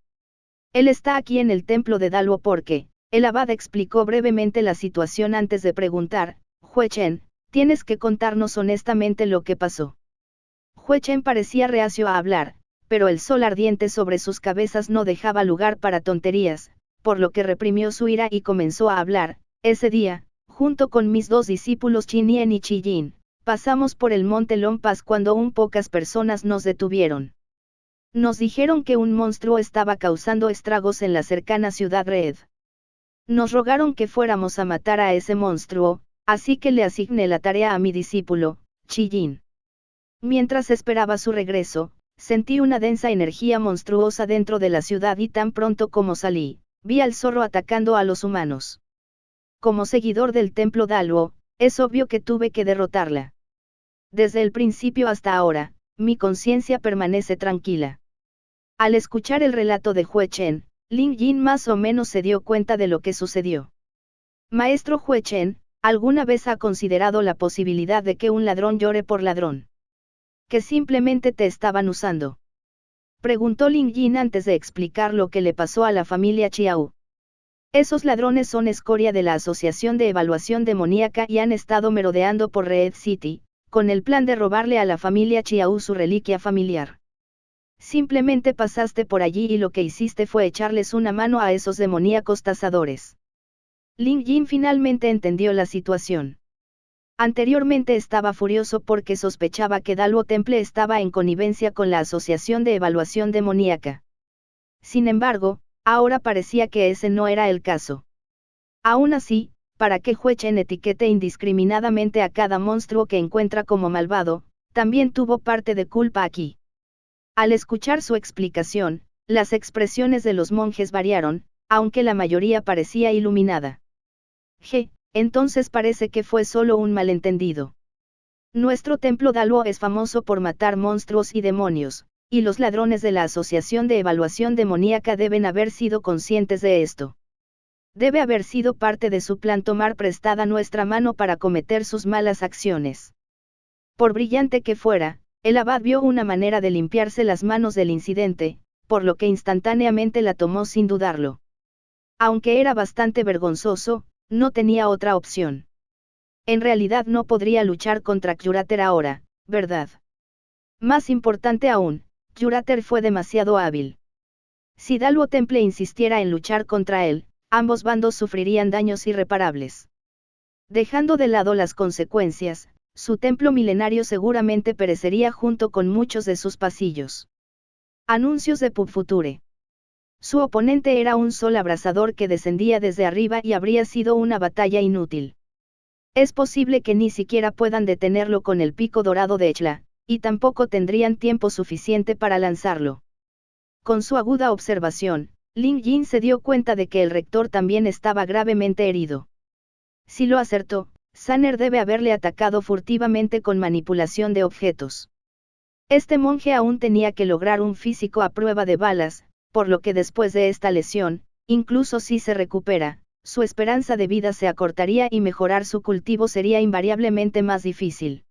[SPEAKER 1] está aquí en el templo de Daluo porque, el abad explicó brevemente la situación antes de preguntar, Hue Chen, tienes que contarnos honestamente lo que pasó. Hue Chen parecía reacio a hablar, pero el sol ardiente sobre sus cabezas no dejaba lugar para tonterías, por lo que reprimió su ira y comenzó a hablar. Ese día, junto con mis dos discípulos Chinien y Chillin, pasamos por el monte Lompas cuando aún pocas personas nos detuvieron. Nos dijeron que un monstruo estaba causando estragos en la cercana ciudad Red. Nos rogaron que fuéramos a matar a ese monstruo, así que le asigné la tarea a mi discípulo, Chillin. Mientras esperaba su regreso, sentí una densa energía monstruosa dentro de la ciudad y tan pronto como salí, vi al zorro atacando a los humanos. Como seguidor del templo Daluo, es obvio que tuve que derrotarla. Desde el principio hasta ahora, mi conciencia permanece tranquila. Al escuchar el relato de Hue Chen, Ling Yin más o menos se dio cuenta de lo que sucedió. Maestro Hue Chen, ¿alguna vez ha considerado la posibilidad de que un ladrón llore por ladrón? ¿Que simplemente te estaban usando? Preguntó Ling Yin antes de explicar lo que le pasó a la familia Chiao. Esos ladrones son escoria de la Asociación de Evaluación Demoníaca y han estado merodeando por Red City, con el plan de robarle a la familia Chiao su reliquia familiar. Simplemente pasaste por allí y lo que hiciste fue echarles una mano a esos demoníacos tazadores. Ling Yin finalmente entendió la situación. Anteriormente estaba furioso porque sospechaba que Daluo Temple estaba en connivencia con la Asociación de Evaluación Demoníaca. Sin embargo, ahora parecía que ese no era el caso. Aún así, para que Hue Chen etiquete indiscriminadamente a cada monstruo que encuentra como malvado, también tuvo parte de culpa aquí. Al escuchar su explicación, las expresiones de los monjes variaron, aunque la mayoría parecía iluminada. Entonces parece que fue solo un malentendido. Nuestro templo Daluo es famoso por matar monstruos y demonios, y los ladrones de la Asociación de Evaluación Demoníaca deben haber sido conscientes de esto. Debe haber sido parte de su plan tomar prestada nuestra mano para cometer sus malas acciones. Por brillante que fuera, el abad vio una manera de limpiarse las manos del incidente, por lo que instantáneamente la tomó sin dudarlo. Aunque era bastante vergonzoso, no tenía otra opción. En realidad no podría luchar contra Kyurater ahora, ¿verdad? Más importante aún, Kyurater fue demasiado hábil. Si Daluo Temple insistiera en luchar contra él, ambos bandos sufrirían daños irreparables. Dejando de lado las consecuencias, su templo milenario seguramente perecería junto con muchos de sus pasillos. Anuncios de Pub Future. Su oponente era un sol abrasador que descendía desde arriba y habría sido una batalla inútil. Es posible que ni siquiera puedan detenerlo con el pico dorado de Echla, y tampoco tendrían tiempo suficiente para lanzarlo. Con su aguda observación, Ling Yin se dio cuenta de que el rector también estaba gravemente herido. Si lo acertó, Sanner debe haberle atacado furtivamente con manipulación de objetos. Este monje aún tenía que lograr un físico a prueba de balas, por lo que después de esta lesión, incluso si se recupera, su esperanza de vida se acortaría y mejorar su cultivo sería invariablemente más difícil.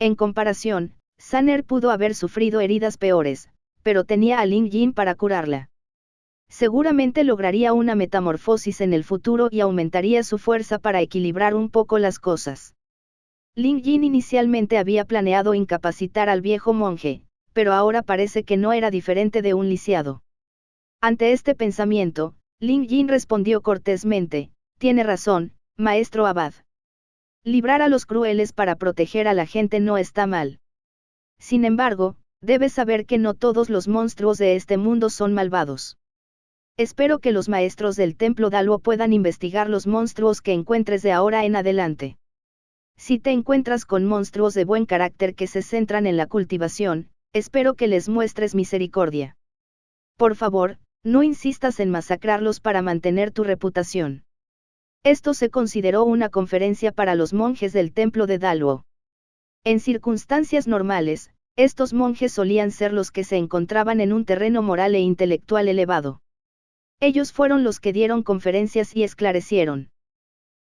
[SPEAKER 1] En comparación, Sanner pudo haber sufrido heridas peores, pero tenía a Ling Yin para curarla. Seguramente lograría una metamorfosis en el futuro y aumentaría su fuerza para equilibrar un poco las cosas. Ling Yin inicialmente había planeado incapacitar al viejo monje, pero ahora parece que no era diferente de un lisiado. Ante este pensamiento, Ling Yin respondió cortésmente, tiene razón, maestro abad. Librar a los crueles para proteger a la gente no está mal. Sin embargo, debes saber que no todos los monstruos de este mundo son malvados. Espero que los maestros del templo Daluo puedan investigar los monstruos que encuentres de ahora en adelante. Si te encuentras con monstruos de buen carácter que se centran en la cultivación, espero que les muestres misericordia. Por favor, no insistas en masacrarlos para mantener tu reputación. Esto se consideró una conferencia para los monjes del templo de Daluo. En circunstancias normales, estos monjes solían ser los que se encontraban en un terreno moral e intelectual elevado. Ellos fueron los que dieron conferencias y esclarecieron.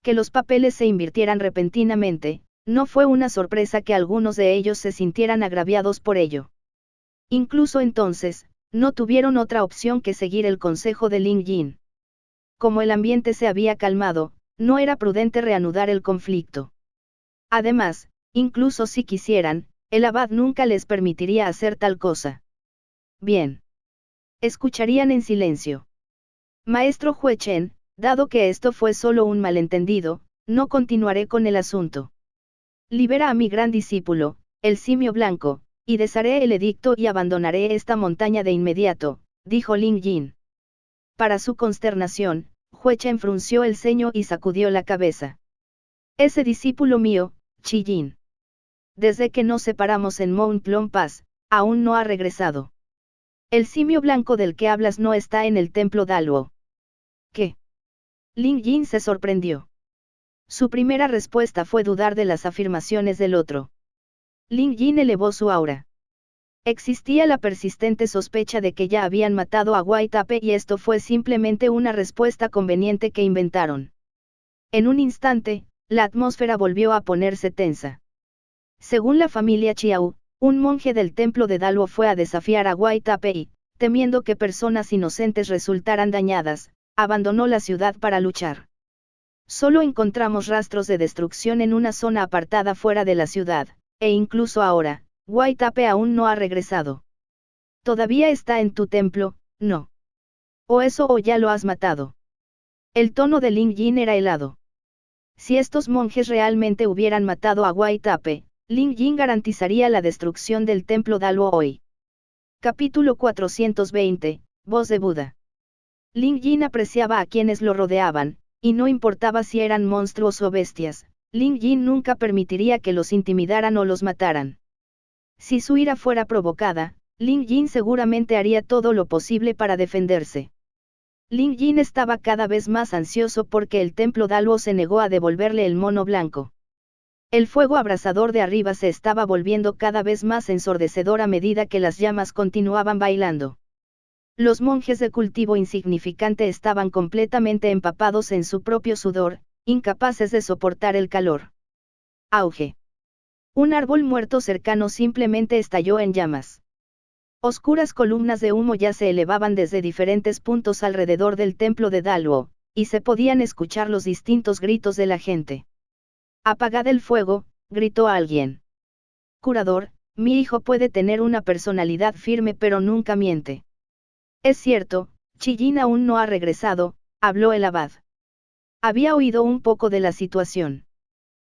[SPEAKER 1] Que los papeles se invirtieran repentinamente, no fue una sorpresa que algunos de ellos se sintieran agraviados por ello. Incluso entonces, no tuvieron otra opción que seguir el consejo de Ling Yin. Como el ambiente se había calmado, no era prudente reanudar el conflicto. Además, incluso si quisieran, el abad nunca les permitiría hacer tal cosa. bien. Escucharían en silencio. Maestro Hue Chen, dado que esto fue solo un malentendido, no continuaré con el asunto. Libera a mi gran discípulo, el simio blanco, y desharé el edicto y abandonaré esta montaña de inmediato, dijo Ling Yin. Para su consternación, Hue Chen frunció el ceño y sacudió la cabeza. Ese discípulo mío, Qi Yin. Desde que nos separamos en Mount Plum Pass, aún no ha regresado. El simio blanco del que hablas no está en el templo Daluo. ¿Qué? Ling Yin se sorprendió. Su primera respuesta fue dudar de las afirmaciones del otro. Ling Yin elevó su aura. Existía la persistente sospecha de que ya habían matado a Wai Tape y esto fue simplemente una respuesta conveniente que inventaron. En un instante, la atmósfera volvió a ponerse tensa. Según la familia Chiao, un monje del templo de Daluo fue a desafiar a Wai Tape y, temiendo que personas inocentes resultaran dañadas, abandonó la ciudad para luchar. Solo encontramos rastros de destrucción en una zona apartada fuera de la ciudad, e incluso ahora, Wai Tape aún no ha regresado. ¿Todavía está en tu templo? No. O ya lo has matado. El tono de Ling Yin era helado. Si estos monjes realmente hubieran matado a Wai Tape, Ling Yin garantizaría la destrucción del templo Daluo hoy. Capítulo 420, Voz de Buda. Ling Yin apreciaba a quienes lo rodeaban, y no importaba si eran monstruos o bestias, Ling Yin nunca permitiría que los intimidaran o los mataran. Si su ira fuera provocada, Ling Yin seguramente haría todo lo posible para defenderse. Ling Yin estaba cada vez más ansioso porque el templo Daluo se negó a devolverle el mono blanco. El fuego abrasador de arriba se estaba volviendo cada vez más ensordecedor a medida que las llamas continuaban bailando. Los monjes de cultivo insignificante estaban completamente empapados en su propio sudor, incapaces de soportar el calor. Auge. Un árbol muerto cercano simplemente estalló en llamas. Oscuras columnas de humo ya se elevaban desde diferentes puntos alrededor del templo de Daluo, y se podían escuchar los distintos gritos de la gente. «Apagad el fuego», gritó alguien. «Curador, mi hijo puede tener una personalidad firme pero nunca miente». «Es cierto, Qi Yin aún no ha regresado», habló el abad. Había oído un poco de la situación.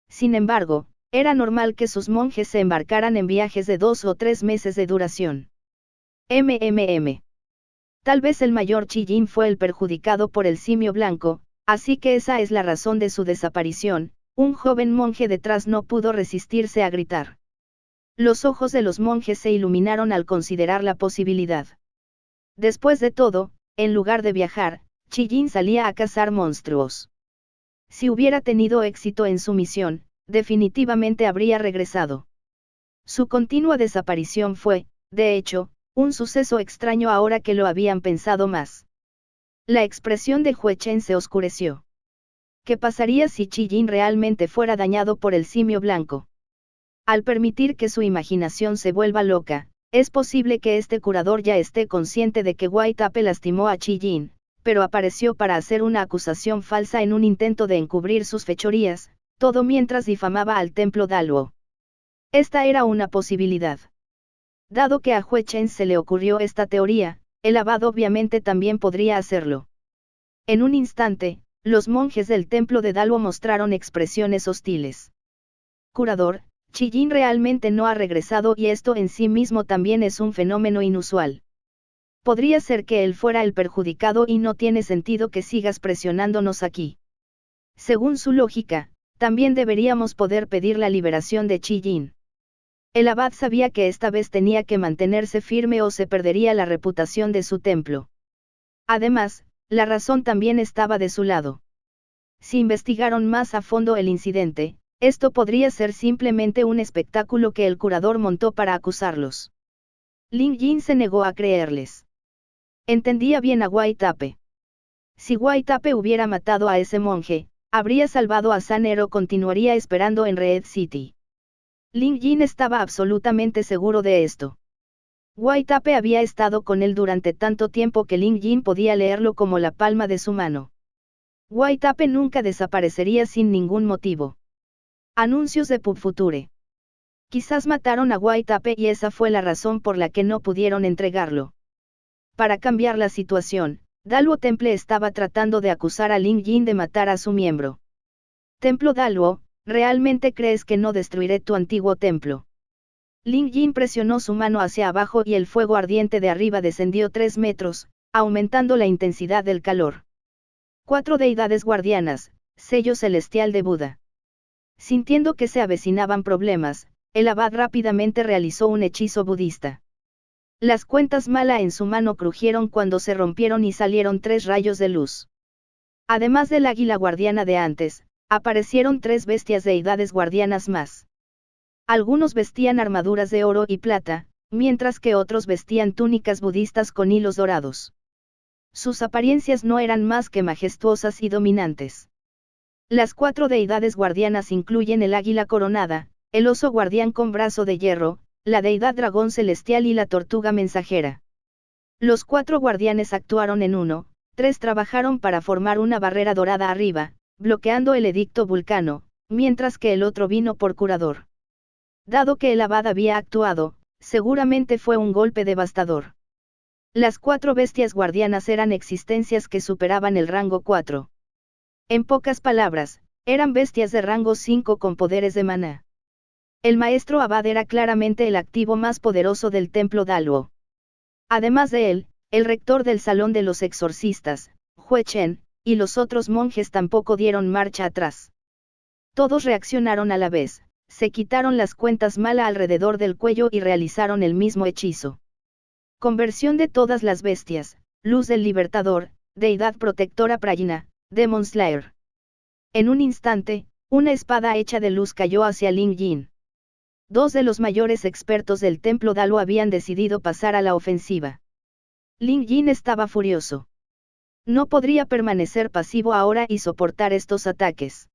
[SPEAKER 1] Sin embargo, era normal que sus monjes se embarcaran en viajes de 2 o 3 meses de duración. Tal vez el mayor Qi Yin fue el perjudicado por el simio blanco, así que esa es la razón de su desaparición. Un joven monje detrás no pudo resistirse a gritar. Los ojos de los monjes se iluminaron al considerar la posibilidad. Después de todo, en lugar de viajar, Qi Yin salía a cazar monstruos. Si hubiera tenido éxito en su misión, definitivamente habría regresado. Su continua desaparición fue, de hecho, un suceso extraño ahora que lo habían pensado más. La expresión de Hue Chen se oscureció. ¿Qué pasaría si Qi Yin realmente fuera dañado por el simio blanco? Al permitir que su imaginación se vuelva loca, es posible que este curador ya esté consciente de que Wai Tape lastimó a Qi Yin, pero apareció para hacer una acusación falsa en un intento de encubrir sus fechorías, todo mientras difamaba al templo Daluo. Esta era una posibilidad. Dado que a Hue Chen se le ocurrió esta teoría, el abad obviamente también podría hacerlo. En un instante, los monjes del templo de Daluo mostraron expresiones hostiles. Curador, Qi Yin realmente no ha regresado y esto en sí mismo también es un fenómeno inusual. Podría ser que él fuera el perjudicado y no tiene sentido que sigas presionándonos aquí. Según su lógica, también deberíamos poder pedir la liberación de Qi Yin. El abad sabía que esta vez tenía que mantenerse firme o se perdería la reputación de su templo. Además, la razón también estaba de su lado. Si investigaron más a fondo el incidente, esto podría ser simplemente un espectáculo que el curador montó para acusarlos. Ling Yin se negó a creerles. Entendía bien a Wai Tape. Si Wai Tape hubiera matado a ese monje, habría salvado a San Ero, continuaría esperando en Red City. Ling Yin estaba absolutamente seguro de esto. Wai Tape había estado con él durante tanto tiempo que Ling Yin podía leerlo como la palma de su mano. Wai Tape nunca desaparecería sin ningún motivo. Anuncios de Pub Future. Quizás mataron a Wai Tape y esa fue la razón por la que no pudieron entregarlo. Para cambiar la situación, Daluo Temple estaba tratando de acusar a Ling Yin de matar a su miembro. Templo Daluo, ¿realmente crees que no destruiré tu antiguo templo? Ling Yin presionó su mano hacia abajo y el fuego ardiente de arriba descendió 3 metros, aumentando la intensidad del calor. 4 deidades guardianas, sello celestial de Buda. Sintiendo que se avecinaban problemas, el abad rápidamente realizó un hechizo budista. Las cuentas mala en su mano crujieron cuando se rompieron y salieron 3 rayos de luz. Además del águila guardiana de antes, aparecieron 3 bestias deidades guardianas más. Algunos vestían armaduras de oro y plata, mientras que otros vestían túnicas budistas con hilos dorados. Sus apariencias no eran más que majestuosas y dominantes. Las 4 deidades guardianas incluyen el águila coronada, el oso guardián con brazo de hierro, la deidad dragón celestial y la tortuga mensajera. Los 4 guardianes actuaron en uno, 3 trabajaron para formar una barrera dorada arriba, bloqueando el edicto vulcano, mientras que el otro vino por curador. Dado que el abad había actuado, seguramente fue un golpe devastador. Las 4 bestias guardianas eran existencias que superaban el rango 4. En pocas palabras, eran bestias de rango 5 con poderes de maná. El maestro abad era claramente el activo más poderoso del templo Daluo. Además de él, el rector del salón de los exorcistas, Hue Chen, y los otros monjes tampoco dieron marcha atrás. Todos reaccionaron a la vez, se quitaron las cuentas mala alrededor del cuello y realizaron el mismo hechizo. Conversión de todas las bestias, luz del libertador, deidad protectora Prajna, Demon Slayer. En un instante, una espada hecha de luz cayó hacia Ling Yin. 2 de los mayores expertos del templo Daluo habían decidido pasar a la ofensiva. Ling Yin estaba furioso. No podría permanecer pasivo ahora y soportar estos ataques.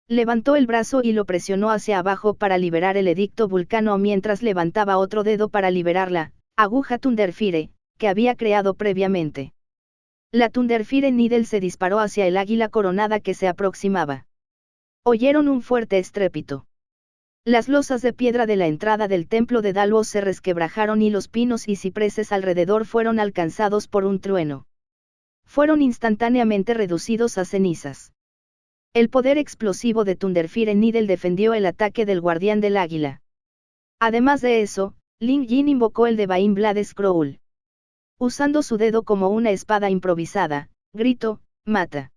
[SPEAKER 1] Levantó el brazo y lo presionó hacia abajo para liberar el edicto vulcano mientras levantaba otro dedo para liberar la aguja Thunderfire, que había creado previamente. La Thunderfire Needle se disparó hacia el águila coronada que se aproximaba. Oyeron un fuerte estrépito. Las losas de piedra de la entrada del templo de Daluo se resquebrajaron y los pinos y cipreses alrededor fueron alcanzados por un trueno. Fueron instantáneamente reducidos a cenizas. El poder explosivo de Thunderfire Needle defendió el ataque del guardián del águila. Además de eso, Ling Yin invocó el Divine Blade Scroll. Usando su dedo como una espada improvisada, gritó, «Mata».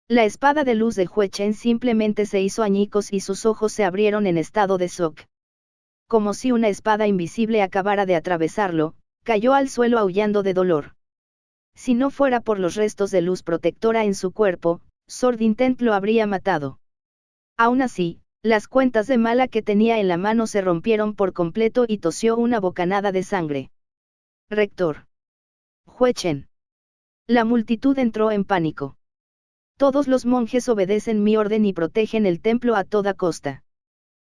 [SPEAKER 1] La espada de luz de Hue Chen simplemente se hizo añicos y sus ojos se abrieron en estado de shock. Como si una espada invisible acabara de atravesarlo, cayó al suelo aullando de dolor. Si no fuera por los restos de luz protectora en su cuerpo, Sword Intent lo habría matado. Aún así, las cuentas de mala que tenía en la mano se rompieron por completo y tosió una bocanada de sangre. Rector. Hue Chen. La multitud entró en pánico. Todos los monjes obedecen mi orden y protegen el templo a toda costa.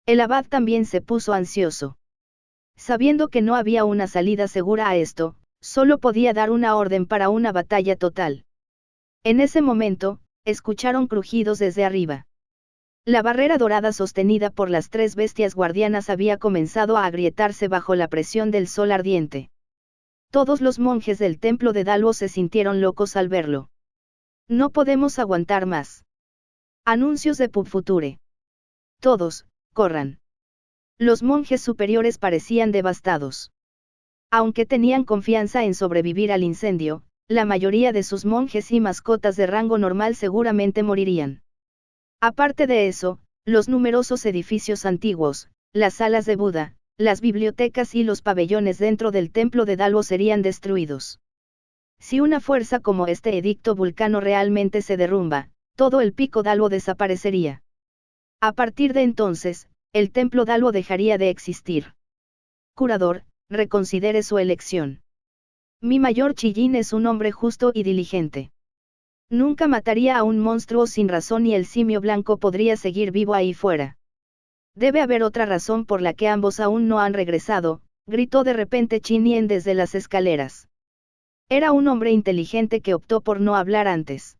[SPEAKER 1] El abad también se puso ansioso. Sabiendo que no había una salida segura a esto, solo podía dar una orden para una batalla total. En ese momento, escucharon crujidos desde arriba. La barrera dorada sostenida por las 3 bestias guardianas había comenzado a agrietarse bajo la presión del sol ardiente. Todos los monjes del templo de Daluo se sintieron locos al verlo. No podemos aguantar más. Anuncios de PubFuture. Todos, corran. Los monjes superiores parecían devastados. Aunque tenían confianza en sobrevivir al incendio, la mayoría de sus monjes y mascotas de rango normal seguramente morirían. Aparte de eso, los numerosos edificios antiguos, las salas de Buda, las bibliotecas y los pabellones dentro del templo de Daluo serían destruidos. Si una fuerza como este edicto vulcano realmente se derrumba, todo el pico Daluo desaparecería. A partir de entonces, el templo Daluo dejaría de existir. Curador, reconsidere su elección. Mi mayor Chillin es un hombre justo y diligente. Nunca mataría a un monstruo sin razón y el simio blanco podría seguir vivo ahí fuera. Debe haber otra razón por la que ambos aún no han regresado, gritó de repente Qin Yen desde las escaleras. Era un hombre inteligente que optó por no hablar antes.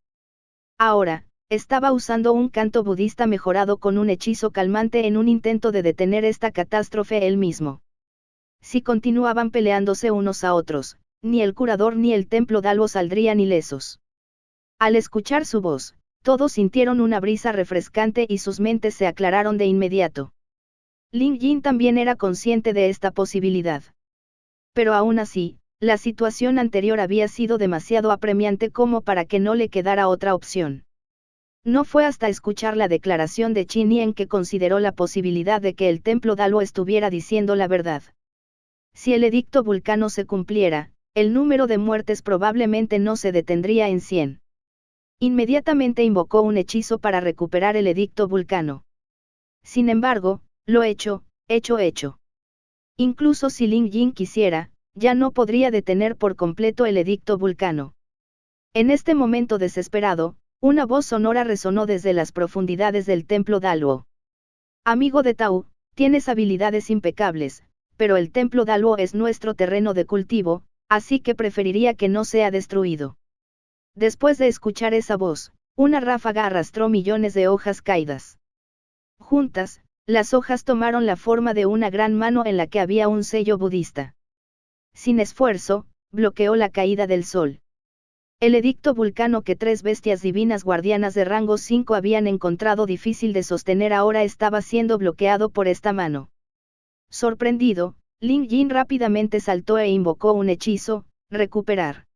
[SPEAKER 1] Ahora, estaba usando un canto budista mejorado con un hechizo calmante en un intento de detener esta catástrofe él mismo. Si continuaban peleándose unos a otros, ni el curador ni el templo Dalwo saldrían ilesos. Al escuchar su voz, todos sintieron una brisa refrescante y sus mentes se aclararon de inmediato. Ling Yin también era consciente de esta posibilidad. Pero aún así, la situación anterior había sido demasiado apremiante como para que no le quedara otra opción. No fue hasta escuchar la declaración de Qin Yen que consideró la posibilidad de que el templo Dalwo estuviera diciendo la verdad. Si el edicto vulcano se cumpliera, el número de muertes probablemente no se detendría en 100. Inmediatamente invocó un hechizo para recuperar el edicto vulcano. Sin embargo, lo hecho. Incluso si Ling Yin quisiera, ya no podría detener por completo el edicto vulcano. En este momento desesperado, una voz sonora resonó desde las profundidades del templo Dalwo. Amigo de Tao, tienes habilidades impecables, pero el templo Dalwo es nuestro terreno de cultivo, así que preferiría que no sea destruido. Después de escuchar esa voz, una ráfaga arrastró millones de hojas caídas. Juntas, las hojas tomaron la forma de una gran mano en la que había un sello budista. Sin esfuerzo, bloqueó la caída del sol. El edicto vulcano que 3 bestias divinas guardianas de rango 5 habían encontrado difícil de sostener ahora estaba siendo bloqueado por esta mano. Sorprendido, Ling Yin rápidamente saltó e invocó un hechizo, recuperar.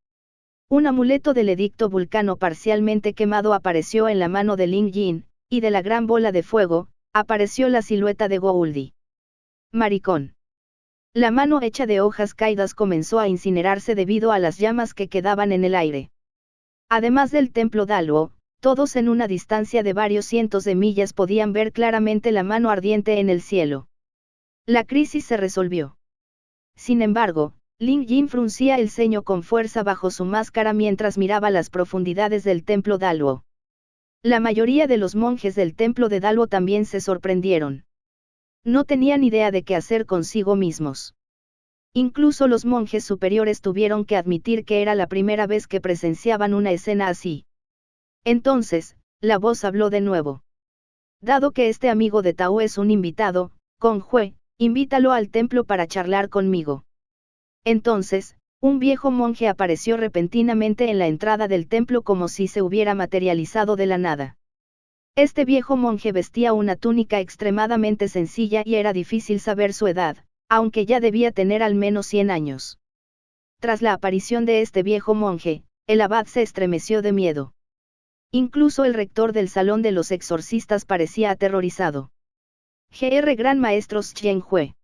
[SPEAKER 1] Un amuleto del edicto vulcano parcialmente quemado apareció en la mano de Ling Yin, y de la gran bola de fuego, apareció la silueta de Gouldi. Maricón. La mano hecha de hojas caídas comenzó a incinerarse debido a las llamas que quedaban en el aire. Además del templo Dalwo, todos en una distancia de varios cientos de millas podían ver claramente la mano ardiente en el cielo. La crisis se resolvió. Sin embargo, Ling Yin fruncía el ceño con fuerza bajo su máscara mientras miraba las profundidades del templo Dalwo. La mayoría de los monjes del templo de Dalwo también se sorprendieron. No tenían idea de qué hacer consigo mismos. Incluso los monjes superiores tuvieron que admitir que era la primera vez que presenciaban una escena así. Entonces, la voz habló de nuevo. Dado que este amigo de Tao es un invitado, Kong Hue, invítalo al templo para charlar conmigo. Entonces, un viejo monje apareció repentinamente en la entrada del templo como si se hubiera materializado de la nada. Este viejo monje vestía una túnica extremadamente sencilla y era difícil saber su edad, aunque ya debía tener al menos 100 años. Tras la aparición de este viejo monje, el abad se estremeció de miedo. Incluso el rector del salón de los exorcistas parecía aterrorizado. Gr. Gran Maestro Chen Hue.